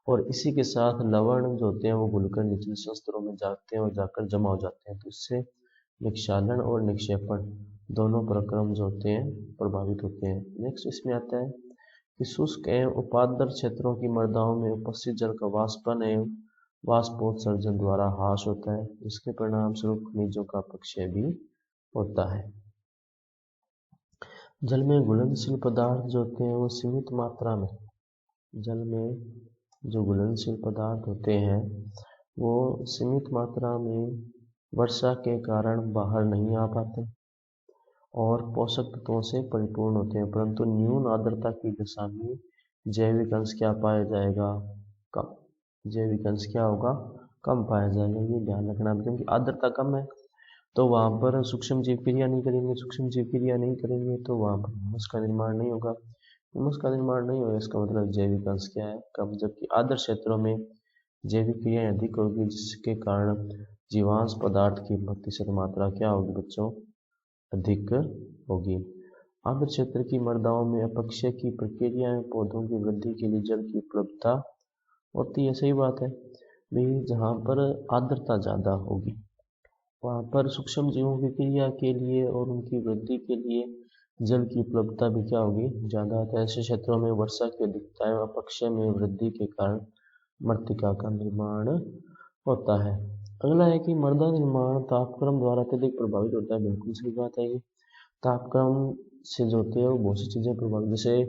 और इसी के साथ लवण जो होते हैं वो घुलकर निचले संस्तरों में जाते हैं और जाकर जमा हो जाते हैं, तो इससे निक्षालन और निक्षेपण दोनों प्रक्रम जो होते हैं प्रभावित होते हैं। नेक्स्ट इसमें आता है कि शुष्क एवं उपादर क्षेत्रों की मृदाओं में उपस्थित जल का वाष्पन एवं वाष्पोत्सर्जन द्वारा ह्रास होता है, इसके परिणाम स्वरूप खनिजों का अपक्षय भी होता है। जल में घुलनशील पदार्थ जो होते हैं वो सीमित मात्रा में, जल में जो घुलनशील पदार्थ होते हैं वो सीमित मात्रा में वर्षा के कारण बाहर नहीं आ पाते और पोषक तत्वों से परिपूर्ण होते हैं, परंतु न्यून आर्द्रता की दशा में जैविक अंश क्या पाया जाएगा? कम। जैविक अंश क्या होगा? कम पाया जाएगा, ये ध्यान रखना। क्योंकि आर्द्रता कम है तो वहाँ पर सूक्ष्म जीव क्रिया नहीं करेंगे, सूक्ष्म जीव क्रिया नहीं करेंगे तो वहाँ पर ह्यूमस का निर्माण नहीं होगा, ह्यूमस का निर्माण नहीं होगा, इसका मतलब जैविक अंश क्या है? कम। जबकि आर्द्र क्षेत्रों में जैविक क्रियाएं अधिक होगी, जिसके कारण जीवांश पदार्थ की प्रतिशत मात्रा क्या होगी बच्चों? अधिक होगी। आर्द्र क्षेत्र की मृदाओं में अपक्षय की प्रक्रिया में पौधों की वृद्धि के लिए जल की उपलब्धता होती है, सही बात है भाई। जहाँ पर आर्द्रता ज़्यादा होगी वहाँ पर सूक्ष्म जीवों की क्रिया के लिए और उनकी वृद्धि के लिए जल की उपलब्धता भी क्या होगी? ज़्यादा। तो ऐसे क्षेत्रों में वर्षा की अधिकता एवं अपक्षय में वृद्धि के कारण मृत्तिका का निर्माण होता है। अगला है कि मृदा निर्माण तापक्रम द्वारा अत्यधिक प्रभावित होता है, बिल्कुल सही बात है। ये तापक्रम से जो होते हैं वो बहुत सी चीज़ें प्रभावित, जैसे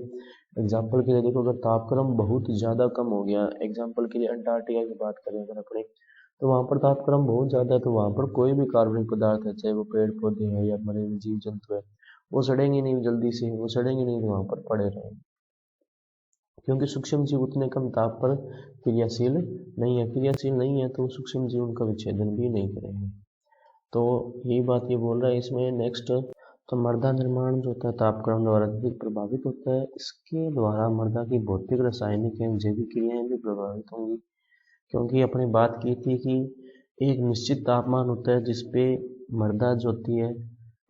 एग्जाम्पल के लिए देखो, अगर तापक्रम बहुत ज़्यादा कम हो गया, एग्जाम्पल के लिए अंटार्कटिका की बात करें अगर अपने, तो वहाँ पर तापक्रम बहुत ज़्यादा है तो वहाँ पर कोई भी कार्बनिक पदार्थ है, चाहे वो पेड़ पौधे हैं या मरे हुए जीव जंतु है, वो सड़ेंगे नहीं जल्दी से, वो सड़ेंगे नहीं तो वहाँ पर पड़े रहेंगे, क्योंकि सूक्ष्म जीव उतने कम ताप पर क्रियाशील नहीं है। क्रियाशील नहीं है तो सूक्ष्म जीव उनका विच्छेदन भी नहीं करेंगे। तो यही बात ये बोल रहा है इसमें। नेक्स्ट, तो मृदा निर्माण जो होता है तापक्रम द्वारा अधिक प्रभावित होता है, इसके द्वारा मृदा की भौतिक, रासायनिक एवं जैविक क्रियाएं भी प्रभावित होंगी, क्योंकि अपने बात की थी कि एक निश्चित तापमान होता है जिसपे मृदा जो होती है,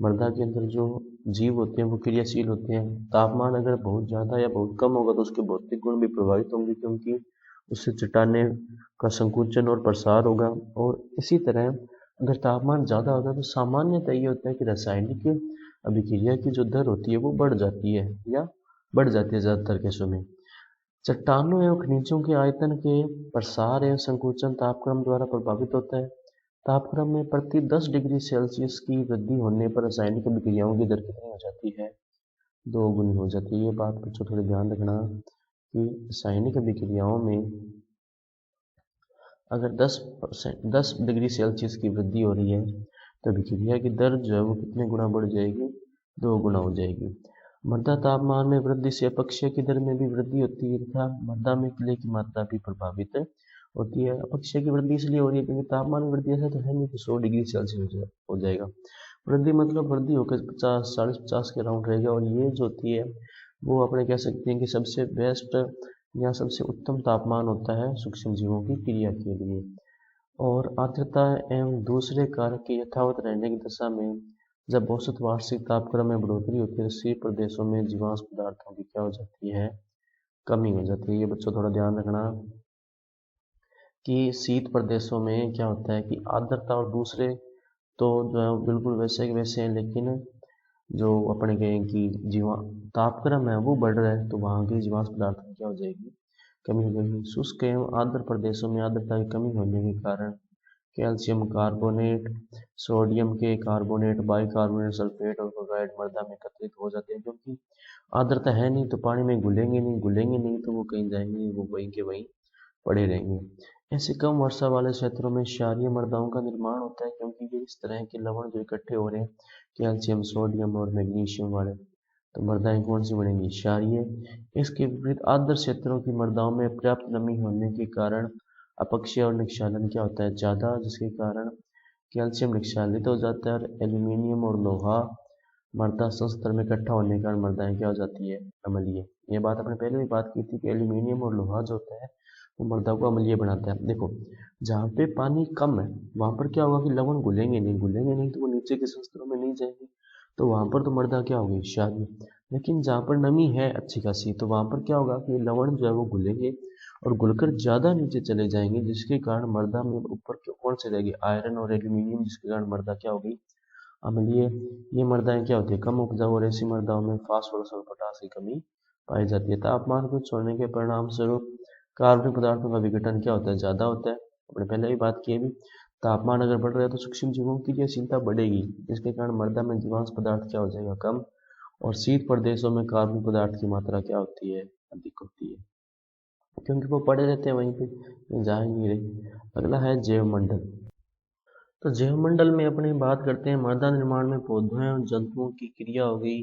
मृदा के अंदर जो जीव होते हैं वो क्रियाशील होते हैं। तापमान अगर बहुत ज़्यादा या बहुत कम होगा तो उसके भौतिक गुण भी प्रभावित होंगे, क्योंकि उससे चट्टाने का संकुचन और प्रसार होगा। और इसी तरह अगर तापमान ज़्यादा होगा तो सामान्यतः ये होता है कि रासायनिक अभिक्रिया की जो दर होती है वो बढ़ जाती है या बढ़ जाती है ज़्यादातर केसों में। चट्टानों एवं खनिजों के आयतन के प्रसार एवं संकुचन तापक्रम द्वारा प्रभावित होता है। तापक्रम में प्रति 10 डिग्री सेल्सियस की वृद्धि होने पर रासायनिक अभिक्रियाओं की दर कितनी हो जाती है? 2 गुनी हो जाती है। ये बात बच्चों थोड़ी ध्यान रखना कि रासायनिक अभिक्रियाओं में अगर 10 डिग्री सेल्सियस की वृद्धि हो रही है तो अभिक्रिया की दर जो है वो कितने गुना बढ़ जाएगी? 2 गुना हो जाएगी। मृदा तापमान में वृद्धि से अपक्षय की दर में भी वृद्धि होती है तथा मृदा में क्ले की मात्रा भी प्रभावित होती है। अपक्षय की वृद्धि इसलिए हो रही है क्योंकि तापमान में वृद्धि ऐसा तो है नहीं कि 100 डिग्री सेल्सियस हो जाएगा। वृद्धि मतलब वृद्धि होकर 50, 40, 50 के अराउंड रहेगा, और ये जो होती है वो अपने कह सकते हैं कि सबसे बेस्ट या सबसे उत्तम तापमान होता है सूक्ष्म जीवों की क्रिया के लिए। और आर्द्रता एवं दूसरे कारक के यथावत रहने की दशा में जब औसत वार्षिक तापक्रम में बढ़ोतरी होती है तो शीत प्रदेशों में जीवाश्म पदार्थों की क्या हो जाती है, कमी हो जाती है। ये बच्चों थोड़ा ध्यान रखना कि शीत प्रदेशों में क्या होता है कि आर्द्रता और दूसरे तो जो है बिल्कुल वैसे के वैसे हैं, लेकिन जो अपने कहें कि जीवा तापक्रम है वो बढ़ रहा है तो वहाँ की जीवाश्म पदार्थ की क्या हो जाएगी, कमी हो जाएगी। शुष्क एवं आर्द्र प्रदेशों में आर्द्रता की कमी होने के कारण कैल्शियम कार्बोनेट, सोडियम के कार्बोनेट, बाइकार्बोनेट, सल्फेट और क्लोराइड मृदा में एकत्रित हो जाते हैं, क्योंकि आर्द्रता है नहीं तो पानी में घुलेंगे नहीं तो वो कहीं जाएंगे नहीं, वो वहीं के वहीं पड़े रहेंगे। ऐसे कम वर्षा वाले क्षेत्रों में क्षारीय मृदाओं का निर्माण होता है, क्योंकि ये इस तरह के लवण जो इकट्ठे हो रहे हैं कैल्शियम, सोडियम और मैग्नीशियम वाले, तो मृदाएं कौन सी बनेंगी, क्षारीय। इसके विपरीत आर्द्र क्षेत्रों की मृदाओं में पर्याप्त नमी होने के कारण अपक्षय और निक्षालन क्या होता है, ज़्यादा, जिसके कारण कैल्शियम निक्षालित हो जाता है और एल्यूमिनियम और लोहा मृदा संस्तर में इकट्ठा होने के कारण मृदाएं क्या हो जाती है, अम्लीय। ये बात अपने पहले भी बात की थी कि एल्यूमिनियम और लोहा जो होता है वो मृदा को अम्लीय बनाता है। देखो जहाँ पे पानी कम है वहाँ पर क्या होगा कि लवण घुलेंगे नहीं तो वो नीचे के संस्तरों में नहीं जाएंगे, तो वहाँ पर तो मृदा क्या होगी, क्षारीय। लेकिन जहाँ पर नमी है अच्छी खासी तो वहाँ पर क्या होगा कि लवण जो है वो घुलेंगे और घुलकर ज़्यादा नीचे चले जाएंगे, जिसके कारण मृदा में ऊपर कौन से रहेगी, आयरन और एल्यूमिनियम, जिसके कारण मृदा क्या होगी, अम्लीय। ये मृदाएं क्या होती है, कम उपजाऊ, और ऐसी मृदाओं में फास्फोरस और पोटास की कमी पाई जाती है। तापमान को छोड़ने के परिणाम स्वरूप कार्बनिक पदार्थों का विघटन क्या होता है, ज़्यादा होता है। अपने पहले भी बात की है भी, तापमान अगर बढ़ रहा है तो सूक्ष्म जीवों की क्रियाशीलता बढ़ेगी, जिसके कारण मृदा में जीवाश्म पदार्थ क्या हो जाएगा, कम, और शीत प्रदेशों में कार्बनिक पदार्थ की मात्रा क्या होती है, अधिक होती है, क्योंकि वो पड़े रहते हैं वहीं पे, जा ही नहीं रही। अगला है जैवमंडल। तो जैवमंडल में अपनी बात करते हैं मृदा निर्माण में पौधों और जंतुओं की क्रिया हो गई।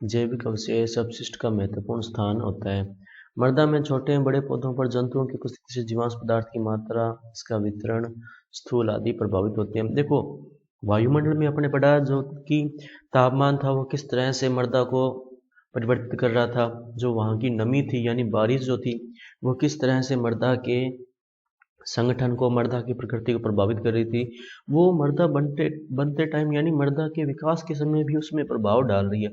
जैविक अवशेष अपशिष्ट का महत्वपूर्ण स्थान होता है। मृदा में छोटे बड़े पौधों पर जंतुओं की उपस्थिति से जीवाश्म पदार्थ की मात्रा, इसका वितरण, स्थूल आदि प्रभावित होते हैं। देखो वायुमंडल में अपने पढ़ा जो कि तापमान था वो किस तरह से मृदा को परिवर्तित कर रहा था, जो वहाँ की नमी थी यानी बारिश जो थी वो किस तरह से मृदा के संगठन को, मृदा की प्रकृति को प्रभावित कर रही थी, वो मृदा बनते बनते टाइम यानी मृदा के विकास के समय भी उसमें प्रभाव डाल रही है,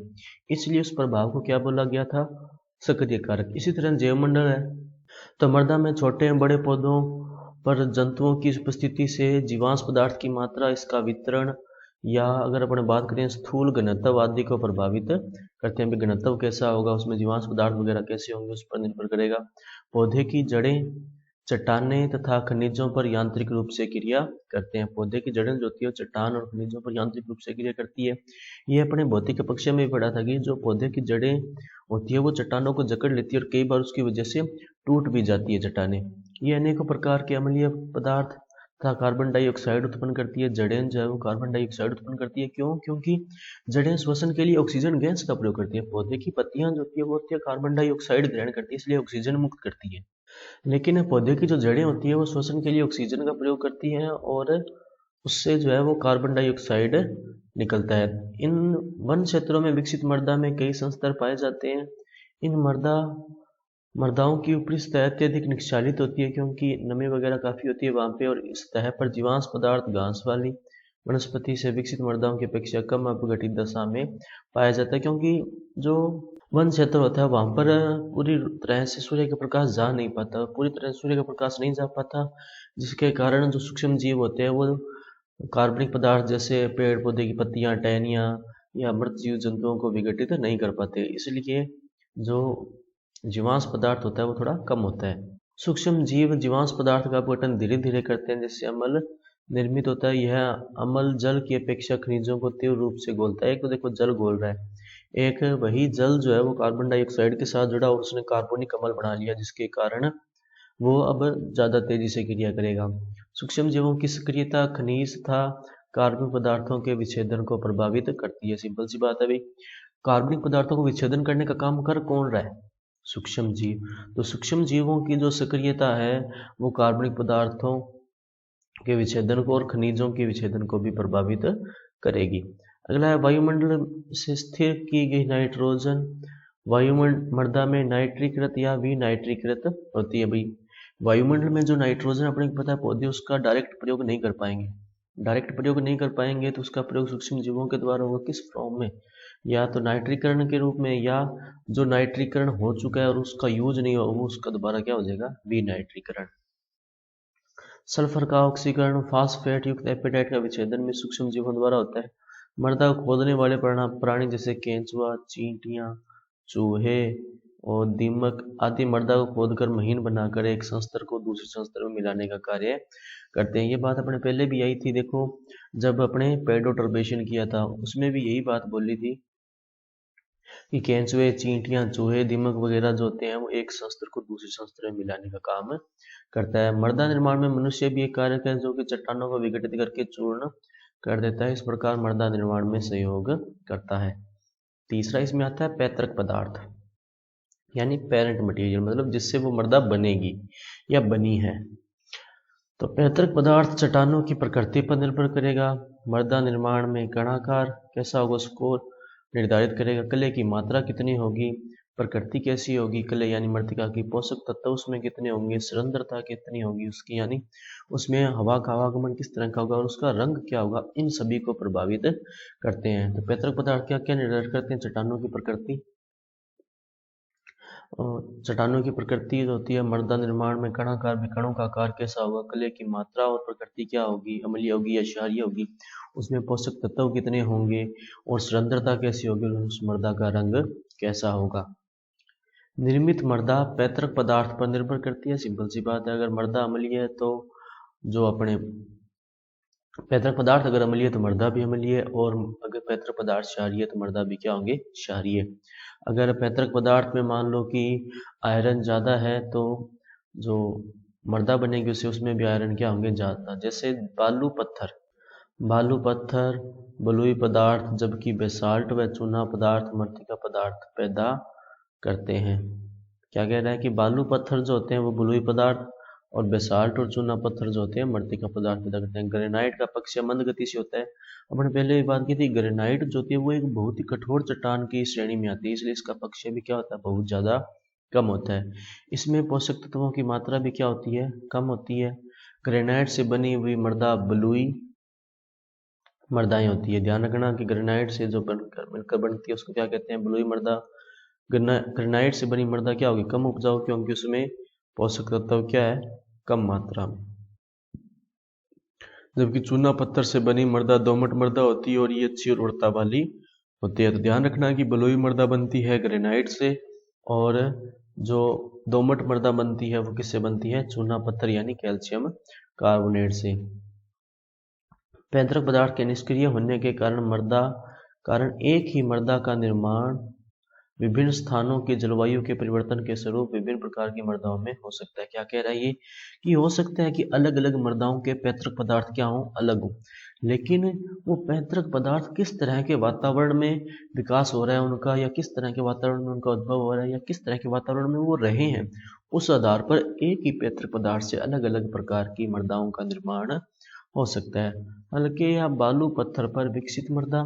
इसलिए उस प्रभाव को क्या बोला गया था, सक्रिय कारक। इसी तरह जैवमंडल है तो मृदा में छोटे बड़े पौधों पर जंतुओं की उपस्थिति से जीवाश्म पदार्थ की मात्रा, इसका वितरण, या अगर अपन बात करें स्थूल घनत्व आदि को प्रभावित करते हैं। घनत्व कैसा होगा, उसमें जीवाश्म पदार्थ वगैरह कैसे होंगे उस पर निर्भर करेगा। पौधे की जड़ें, चट्टानें तथा खनिजों पर यांत्रिक रूप से क्रिया करते हैं। पौधे की जड़ें जो होती है चट्टान और खनिजों पर यांत्रिक रूप से क्रिया करती है। ये अपने भौतिक कक्षा में भी पढ़ा था कि जो पौधे की जड़ें होती है वो चट्टानों को जकड़ लेती है और कई बार उसकी वजह से टूट भी जाती है चट्टानें। ये अनेकों प्रकार के अम्लीय पदार्थ तथा कार्बन डाइऑक्साइड उत्पन्न करती है। जड़ें जो है वो कार्बन डाइऑक्साइड उत्पन्न करती है, क्यों, क्योंकि जड़ें श्वसन के लिए ऑक्सीजन गैस का प्रयोग करती है। पौधे की पत्तियां जो होती है वो होती है कार्बन डाइऑक्साइड ग्रहण करती है, इसलिए ऑक्सीजन मुक्त करती है। लेकिन पौधे की जो जड़ें होती है वो श्वसन के लिए ऑक्सीजन का प्रयोग करती हैं और उससे जो है वो कार्बन डाइऑक्साइड निकलता है। इन वन क्षेत्रों में विकसित मृदा में कई संस्तर पाए जाते हैं। इन मृदाओं की ऊपरी सतह अत्यधिक निक्षालित होती है, क्योंकि नमी वगैरह काफ़ी होती है वहाँ पे, और इस सतह पर जीवाश्म पदार्थ घास वाली वनस्पति से विकसित मृदाओं की अपेक्षा कम अपघटित दशा में पाया जाता है, क्योंकि जो वन क्षेत्र होता है वहाँ पर पूरी तरह से सूर्य का प्रकाश जा नहीं पाता, पूरी तरह से सूर्य का प्रकाश नहीं जा पाता, जिसके कारण जो सूक्ष्म जीव होते हैं वो कार्बनिक पदार्थ जैसे पेड़ पौधे की पत्तियां, टहनियाँ या मृत जीव जंतुओं को विघटित नहीं कर पाते, इसलिए जो जीवाश्म पदार्थ होता है वो थोड़ा कम होता है। सूक्ष्म जीव जीवाश्म पदार्थ का अपघटन धीरे धीरे करते हैं, जिससे अम्ल निर्मित होता है। यह अम्ल जल की अपेक्षा खनिजों को तीव्र रूप से घोलता है। एक तो देखो जल घोल रहा है, एक वही जल जो है वो कार्बन डाइऑक्साइड के साथ जुड़ा और उसने कार्बोनिक अम्ल बना लिया, जिसके कारण वो अब ज़्यादा तेजी से क्रिया करेगा। सूक्ष्म जीवों की सक्रियता खनिज तथा कार्बनिक पदार्थों के विच्छेदन को प्रभावित करती है। सिंपल सी बात है भाई, कार्बनिक पदार्थों को विच्छेदन करने का काम कर कौन रहा है, सूक्ष्म जीव। तो सूक्ष्म जीवों की जो सक्रियता है वो कार्बनिक पदार्थों के विच्छेदन को और खनिजों के विच्छेदन को भी प्रभावित करेगी। अगला है वायुमंडल से स्थिर की गई नाइट्रोजन मृदा में नाइट्रीकृत या विनाइट्रीकृत होती है। भाई वायुमंडल में जो नाइट्रोजन अपने को पता है पौधे उसका डायरेक्ट प्रयोग नहीं कर पाएंगे, डायरेक्ट प्रयोग नहीं कर पाएंगे तो उसका प्रयोग सूक्ष्म जीवों के द्वारा होगा। किस फॉर्म में? या तो नाइट्रीकरण के रूप में, या जो नाइट्रीकरण हो चुका है और उसका यूज नहीं होगा उसका दोबारा क्या हो जाएगा? विनाइट्रीकरण। सल्फर का ऑक्सीकरण फास्फेट युक्त एपेटाइट का विच्छेदन में सूक्ष्म जीवों द्वारा होता है। मृदा को खोदने वाले प्राणी जैसे केंचुआ, चींटियां, चूहे और दीमक आदि मृदा को खोदकर महीन बनाकर एक संस्तर को दूसरे संस्तर में मिलाने का कार्य करते हैं। ये बात अपने पहले भी आई थी, देखो जब अपने पेडोटर्बेशन किया था उसमें भी यही बात बोली थी कि केंचुए, चींटियां, चूहे, दीमक वगैरह जो होते हैं वो एक संस्तर को दूसरे संस्तर में मिलाने का काम करता है। मृदा निर्माण में मनुष्य भी एक कारक है जो कि चट्टानों को विघटित करके चूर्ण कर देता है। इस प्रकार मृदा निर्माण में सहयोग करता है। तीसरा इसमें आता है पैतृक पदार्थ, यानी पेरेंट मटेरियल, मतलब जिससे वो मृदा बनेगी या बनी है। तो पैतृक पदार्थ चट्टानों की प्रकृति पर निर्भर करेगा। मृदा निर्माण में कणाकार कैसा होगा उसको निर्धारित करेगा। कले की मात्रा कितनी होगी, प्रकृति कैसी होगी, कले यानी मृतिका की पोषक तत्व उसमें कितने होंगे, सौंदर्यता कितनी होगी उसकी, यानी उसमें हवा का आवागमन किस तरह का होगा और उसका रंग क्या होगा, इन सभी को प्रभावित करते हैं। तो पैतृक पदार्थ क्या क्या निर्धारित करते हैं? चट्टानों की प्रकृति, चट्टानों की प्रकृति जो होती है मृदा निर्माण में कणाकार में कणों का आकार कैसा होगा, कले की मात्रा और प्रकृति क्या होगी, अम्लीय होगी या क्षारीय होगी, उसमें पोषक तत्व कितने होंगे और सौंदर्यता कैसी होगी, उस मृदा का रंग कैसा होगा। निर्मित मृदा पैतृक पदार्थ पर निर्भर करती है। सिंपल सी बात है, अगर मृदा अम्लीय है तो जो अपने पैतृक पदार्थ अगर अम्लीय है तो मृदा भी अम्लीय है, और अगर पैतृक पदार्थ क्षारीय है तो मृदा भी क्या होंगे? क्षारीय। अगर पैतृक पदार्थ में मान लो कि आयरन ज़्यादा है तो जो मृदा बनेगी उससे उसमें भी आयरन क्या होंगे? ज़्यादा। जैसे बालू पत्थर, बलुई पदार्थ, जबकि बेसाल्ट व चूना पदार्थ मृतिका पदार्थ पैदा करते हैं। क्या कह रहा है कि बालू पत्थर जो होते हैं वो बलुई पदार्थ और बेसाल्ट और चूना पत्थर जो होते हैं मृतिका पदार्थ पैदा करते हैं। ग्रेनाइट का पक्ष मंद गति से होता है। अपने पहले भी बात की थी, ग्रेनाइट जो होती है वो एक बहुत ही कठोर चट्टान की श्रेणी में आती है, इसलिए इसका पक्ष भी क्या होता है? बहुत ज़्यादा कम होता है। इसमें पोषक तत्वों की मात्रा भी क्या होती है? कम होती है। ग्रेनाइट से बनी हुई मृदा बलुई मृदाएं होती है। ध्यान रखना कि ग्रेनाइट से जो मिलकर बनती है उसको क्या कहते हैं? बलुई मृदा। ग्रेनाइट से बनी मृदा क्या होगी? कम उपजाऊ, क्योंकि उसमें पोषक तत्व क्या है? कम मात्रा में। जबकि चूना पत्थर से बनी मृदा दोमट मृदा होती है और ये अच्छी उर्वरता वाली होती है। तो ध्यान रखना कि बलुई मृदा बनती है ग्रेनाइट से, और जो दोमट मृदा बनती है वो किससे बनती है? चूना पत्थर यानी कैल्शियम कार्बोनेट से। पैतृक पदार्थ के निष्क्रिय होने के कारण एक ही मृदा का निर्माण विभिन्न स्थानों के जलवायु के परिवर्तन के स्वरूप विभिन्न प्रकार की मृदाओं में हो सकता है। क्या कह रहा है ये? कि हो सकता है कि अलग अलग मृदाओं के पैतृक पदार्थ क्या हो? अलग हो, लेकिन वो पैतृक पदार्थ किस तरह के वातावरण में विकास हो रहा है उनका, या किस तरह के वातावरण में उनका उद्भव हो रहा है, या किस तरह के वातावरण में वो रहे हैं, उस आधार पर एक ही पैतृक पदार्थ से अलग अलग प्रकार की मृदाओं का निर्माण हो सकता है। हल्के या बालू पत्थर पर विकसित मृदा,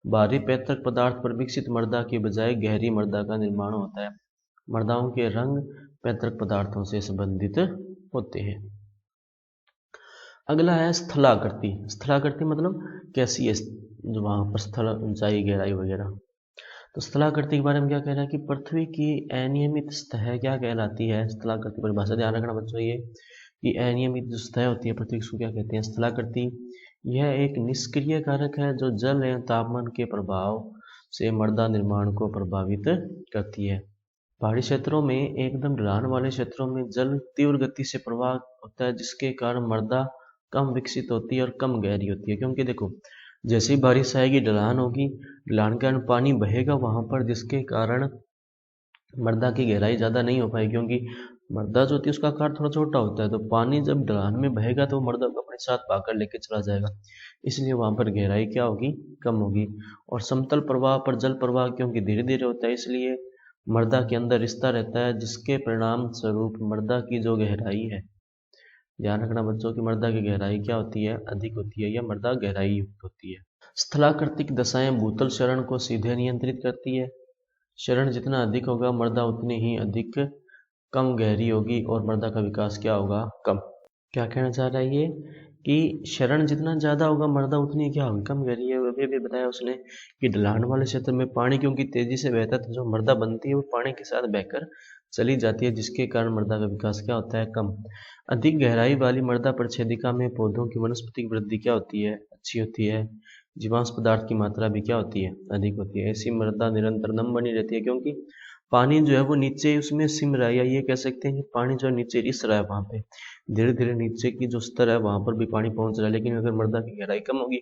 भारी पैतृक पदार्थ पर विकसित मृदा के बजाय गहरी मृदा का निर्माण होता है। मृदाओं के रंग पैतृक पदार्थों से संबंधित होते हैं। अगला है स्थलाकृति। स्थलाकृति मतलब कैसी है, जो वहां पर स्थल, ऊंचाई, गहराई वगैरह। तो स्थलाकृति के बारे में क्या कह रहा है कि पृथ्वी की अनियमित सतह क्या कहलाती है? स्थलाकृति परिभाषा ध्यान रखना बच्चों, ये कि अनियमित जो सतह होती है पृथ्वी को क्या कहते हैं? स्थलाकृति। यह एक निष्क्रिय कारक है जो जल एवं तापमान के प्रभाव से मृदा निर्माण को प्रभावित करती है। पहाड़ी क्षेत्रों में एकदम ढलान वाले क्षेत्रों में जल तीव्र गति से प्रवाह होता है, जिसके कारण मृदा कम विकसित होती है और कम गहरी होती है। क्योंकि देखो जैसे ही बारिश आएगी ढलान होगी, ढलान के कारण पानी बहेगा वहां पर, जिसके कारण मृदा की गहराई ज़्यादा नहीं हो पाएगी, क्योंकि मृदा जो होती है उसका आकार थोड़ा छोटा होता है। तो पानी जब ढलान में बहेगा तो मृदा को अपने साथ भागकर लेके चला जाएगा, इसलिए वहां पर गहराई क्या होगी? कम होगी। और समतल प्रवाह पर जल प्रवाह क्योंकि धीरे धीरे होता है, इसलिए मृदा के अंदर रिश्ता रहता है, जिसके परिणाम स्वरूप मृदा की जो गहराई है, ध्यान रखना बच्चों की मृदा की गहराई क्या होती है? अधिक होती है, या मृदा गहराई युक्त होती है। स्थलाकृतिक दशाएं भूतल क्षरण को सीधे नियंत्रित करती है। शरण जितना अधिक होगा मृदा उतनी ही अधिक कम गहरी होगी और मृदा का विकास क्या होगा, कम। क्या कहना चाह रहा है ये कि शरण जितना ज़्यादा होगा मृदा उतनी क्या होगी, कम गहरी है। अभी भी बताया उसने कि ढलान वाले क्षेत्र में पानी क्योंकि तेजी से बहता है तो जो मृदा बनती है वो पानी के साथ बहकर चली जाती है, जिसके कारण मृदा का विकास क्या होता है, कम। अधिक गहराई वाली मृदा परिच्छेदिका में पौधों की वनस्पतिक वृद्धि क्या होती है, अच्छी होती है। जीवांश पदार्थ की मात्रा भी क्या होती है, अधिक होती है। ऐसी मृदा निरंतर नम बनी रहती है क्योंकि पानी जो है वो नीचे उसमें सिम रहा है, या ये कह सकते हैं कि पानी जो है नीचे रिस रहा है, वहाँ पे धीरे धीरे नीचे की जो स्तर है वहाँ पर भी पानी पहुँच रहा है। लेकिन अगर मृदा की गहराई कम होगी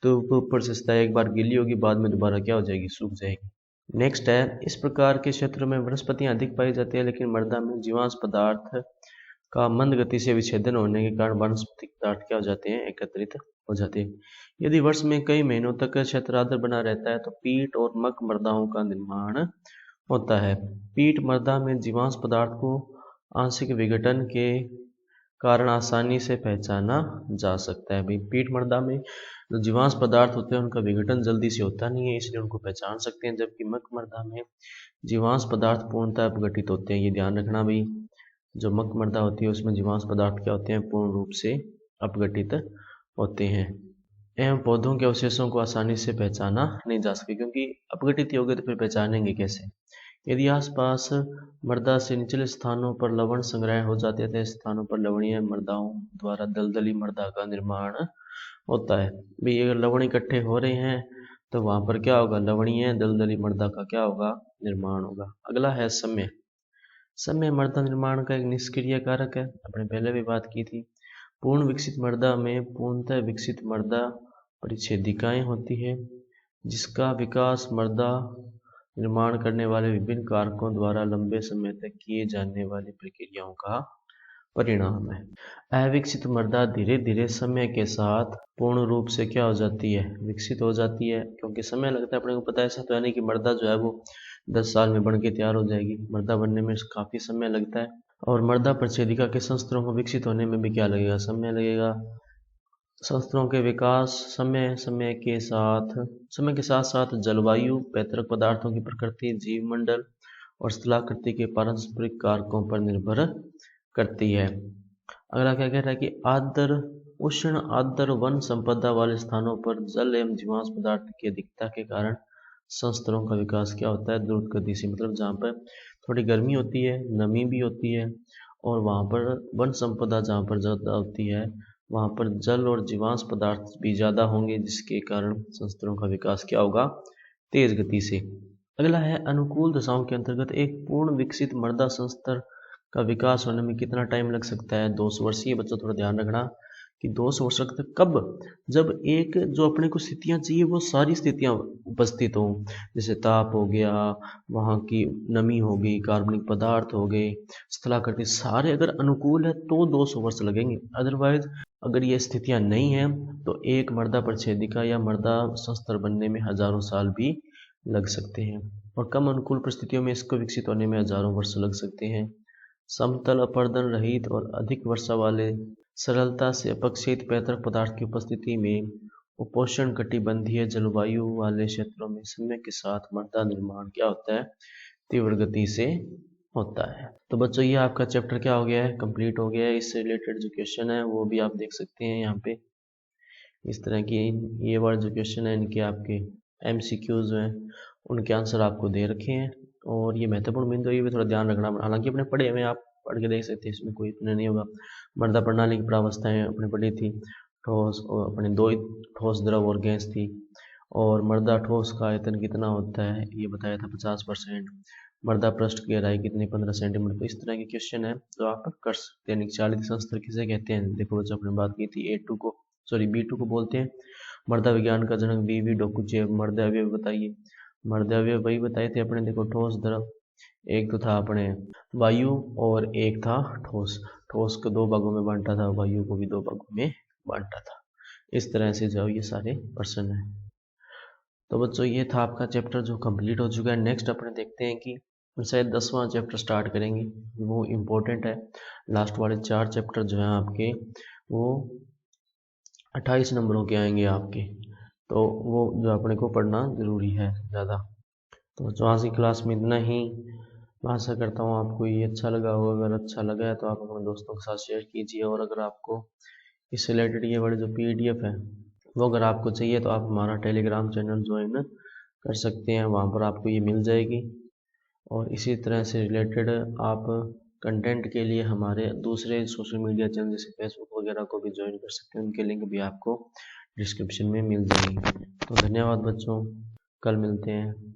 तो ऊपर से सतह एक बार गीली होगी, बाद में दोबारा क्या हो जाएगी, सूख जाएगी। नेक्स्ट है, इस प्रकार के क्षेत्र में वनस्पतियाँ अधिक पाई जाती है लेकिन मृदा में जीवांश पदार्थ का मंद गति से विच्छेदन होने के कारण वनस्पतिक पदार्थ क्या हो जाते हैं, एकत्रित हो जाते हैं। यदि वर्ष में कई महीनों तक क्षेत्र आर्द्र बना रहता है तो पीट और मक मृदाओं का निर्माण होता है। पीट मृदा में जीवांश पदार्थ को आंशिक विघटन के कारण आसानी से पहचाना जा सकता है। भाई पीट मृदा में जो जीवांश पदार्थ होते हैं उनका विघटन जल्दी से होता नहीं है, इसलिए उनको पहचान सकते हैं। जबकि मक मृदा में जीवांश पदार्थ पूर्णतः अपघटित होते हैं, ये ध्यान रखना भाई। जो मक मृदा होती है उसमें जीवांश पदार्थ क्या होते हैं, पूर्ण रूप से अपघटित होते हैं एवं पौधों के अवशेषों को आसानी से पहचाना नहीं जा सके, क्योंकि अपघटित हो गए तो फिर पहचानेंगे कैसे। यदि आसपास मृदा से निचले स्थानों पर लवण संग्रह हो जाते थे, स्थानों पर लवणीय मृदाओं द्वारा दलदली मृदा का निर्माण होता है। भाई अगर लवण इकट्ठे हो रहे हैं तो वहां पर क्या होगा, लवणीय दलदली मृदा का क्या होगा, निर्माण होगा। अगला है समय। समय मृदा निर्माण का एक निष्क्रिय कारक है, अपने पहले भी बात की थी। पूर्ण विकसित मृदा में पूर्णतः विकसित मृदा परिच्छेदिकाएं होती है, जिसका विकास मृदा निर्माण करने वाले विभिन्न कारकों द्वारा लंबे समय तक किए जाने वाली प्रक्रियाओं का परिणाम है। अविकसित मृदा धीरे धीरे समय के साथ पूर्ण रूप से क्या हो जाती है, विकसित हो जाती है। क्योंकि समय लगता है, अपने को पता है, ऐसा तो है नहीं कि मृदा जो है वो 10 साल में बन के तैयार हो जाएगी। मृदा बनने में काफी समय लगता है और मृदा परिच्छेदिका के संस्तरों को विकसित होने में भी क्या लगेगा, समय लगेगा। संस्थाओं के विकास समय के साथ साथ जलवायु, पैतृक पदार्थों की प्रकृति, जीवमंडल और स्थलाकृति के पारस्परिक कारकों पर निर्भर करती है। अगला क्या कह रहा है कि उष्ण आर्द्र वन संपदा वाले स्थानों पर जल एवं जीवांश पदार्थ की अधिकता के कारण संस्तरों का विकास क्या होता है, द्रुत गति से। मतलब जहाँ पर थोड़ी गर्मी होती है, नमी भी होती है और वहाँ पर वन संपदा जहाँ पर ज़्यादा होती है वहाँ पर जल और जीवांश पदार्थ भी ज़्यादा होंगे, जिसके कारण संस्तरों का विकास क्या होगा, तेज गति से। अगला है, अनुकूल दशाओं के अंतर्गत एक पूर्ण विकसित मृदा संस्तर का विकास होने में कितना टाइम लग सकता है, 200 वर्ष। ये बच्चों थोड़ा ध्यान रखना कि 200 वर्ष तक कब, जब एक जो अपने को स्थितियां चाहिए वो सारी स्थितियां उपस्थित हो, जैसे ताप हो गया, वहाँ की नमी हो गई, कार्बनिक पदार्थ हो गए, स्थलाकृति, सारे अगर अनुकूल है तो 200 वर्ष लगेंगे। अदरवाइज अगर ये स्थितियां नहीं है तो एक मृदा परिच्छेदिका या मृदा संस्तर बनने में हजारों साल भी लग सकते हैं और कम अनुकूल परिस्थितियों में इसको विकसित होने में हजारों वर्ष लग सकते हैं। समतल, अपर्दन रहित और अधिक वर्षा वाले सरलता से अपक्षित पैतृक पदार्थ की उपस्थिति में उपोष्ण कटिबंधीय जलवायु वाले क्षेत्रों में समय के साथ मृदा निर्माण क्या होता है, तीव्र गति से होता है। तो बच्चों ये आपका चैप्टर क्या हो गया है, कंप्लीट हो गया है। इससे रिलेटेड जो क्वेश्चन है वो भी आप देख सकते हैं यहाँ पे। इस तरह की ये वाले जो क्वेश्चन है इनके आपके MCQs हैं, उनके आंसर आपको दे रखे हैं और ये महत्वपूर्ण बिंदु, ये भी थोड़ा ध्यान रखना। हालांकि अपने पढ़े हुए आप पढ़ के देख सकते हैं, इसमें कोई इतना नहीं होगा। मृदा प्रणाली की प्रावस्थाएं अपने पढ़ी थी, ठोस और अपने दो ठोस, द्रव और गैस थी। और मृदा ठोस का आयतन कितना होता है ये बताया था 50%। मृदा पृष्ठ की गहराई कितनी, 15 सेंटीमीटर। तो इस तरह के क्वेश्चन है तो आप कर सकते हैं। निक्षालित संस्तर किसे कहते हैं, देखो बच्चों अपने बात की थी B2 को बोलते हैं। मृदा विज्ञान का जनक V.V. डोकुचेव। मृदा अवयव बताइए, मृदा अवयव वही बताए थे अपने, देखो ठोस, द्रव, एक तो था अपने वायु और एक था ठोस। ठोस को 2 भागों में बांटा था, वायु को भी 2 भागों में बांटा था। इस तरह से जो ये सारे प्रश्न है। तो बच्चों ये था आपका चैप्टर जो कंप्लीट हो चुका है। नेक्स्ट अपने देखते हैं कि शायद 10वां चैप्टर स्टार्ट करेंगे, वो इम्पोर्टेंट है। लास्ट वाले 4 चैप्टर जो हैं आपके वो 28 नंबरों के आएंगे आपके, तो वो जो अपने को पढ़ना ज़रूरी है ज़्यादा। तो आज की क्लास में इतना ही। मैं आशा करता हूँ आपको ये अच्छा लगा होगा। अगर अच्छा लगा है तो आप अपने दोस्तों के साथ शेयर कीजिए, और अगर आपको इससे रिलेटेड ये वाली जो PDF है वो अगर आपको चाहिए तो आप हमारा टेलीग्राम चैनल ज्वाइन कर सकते हैं, वहाँ पर आपको ये मिल जाएगी। और इसी तरह से रिलेटेड आप कंटेंट के लिए हमारे दूसरे सोशल मीडिया चैनल जैसे फेसबुक वगैरह को भी ज्वाइन कर सकते हैं, उनके लिंक भी आपको डिस्क्रिप्शन में मिल जाएंगे। तो धन्यवाद बच्चों, कल मिलते हैं।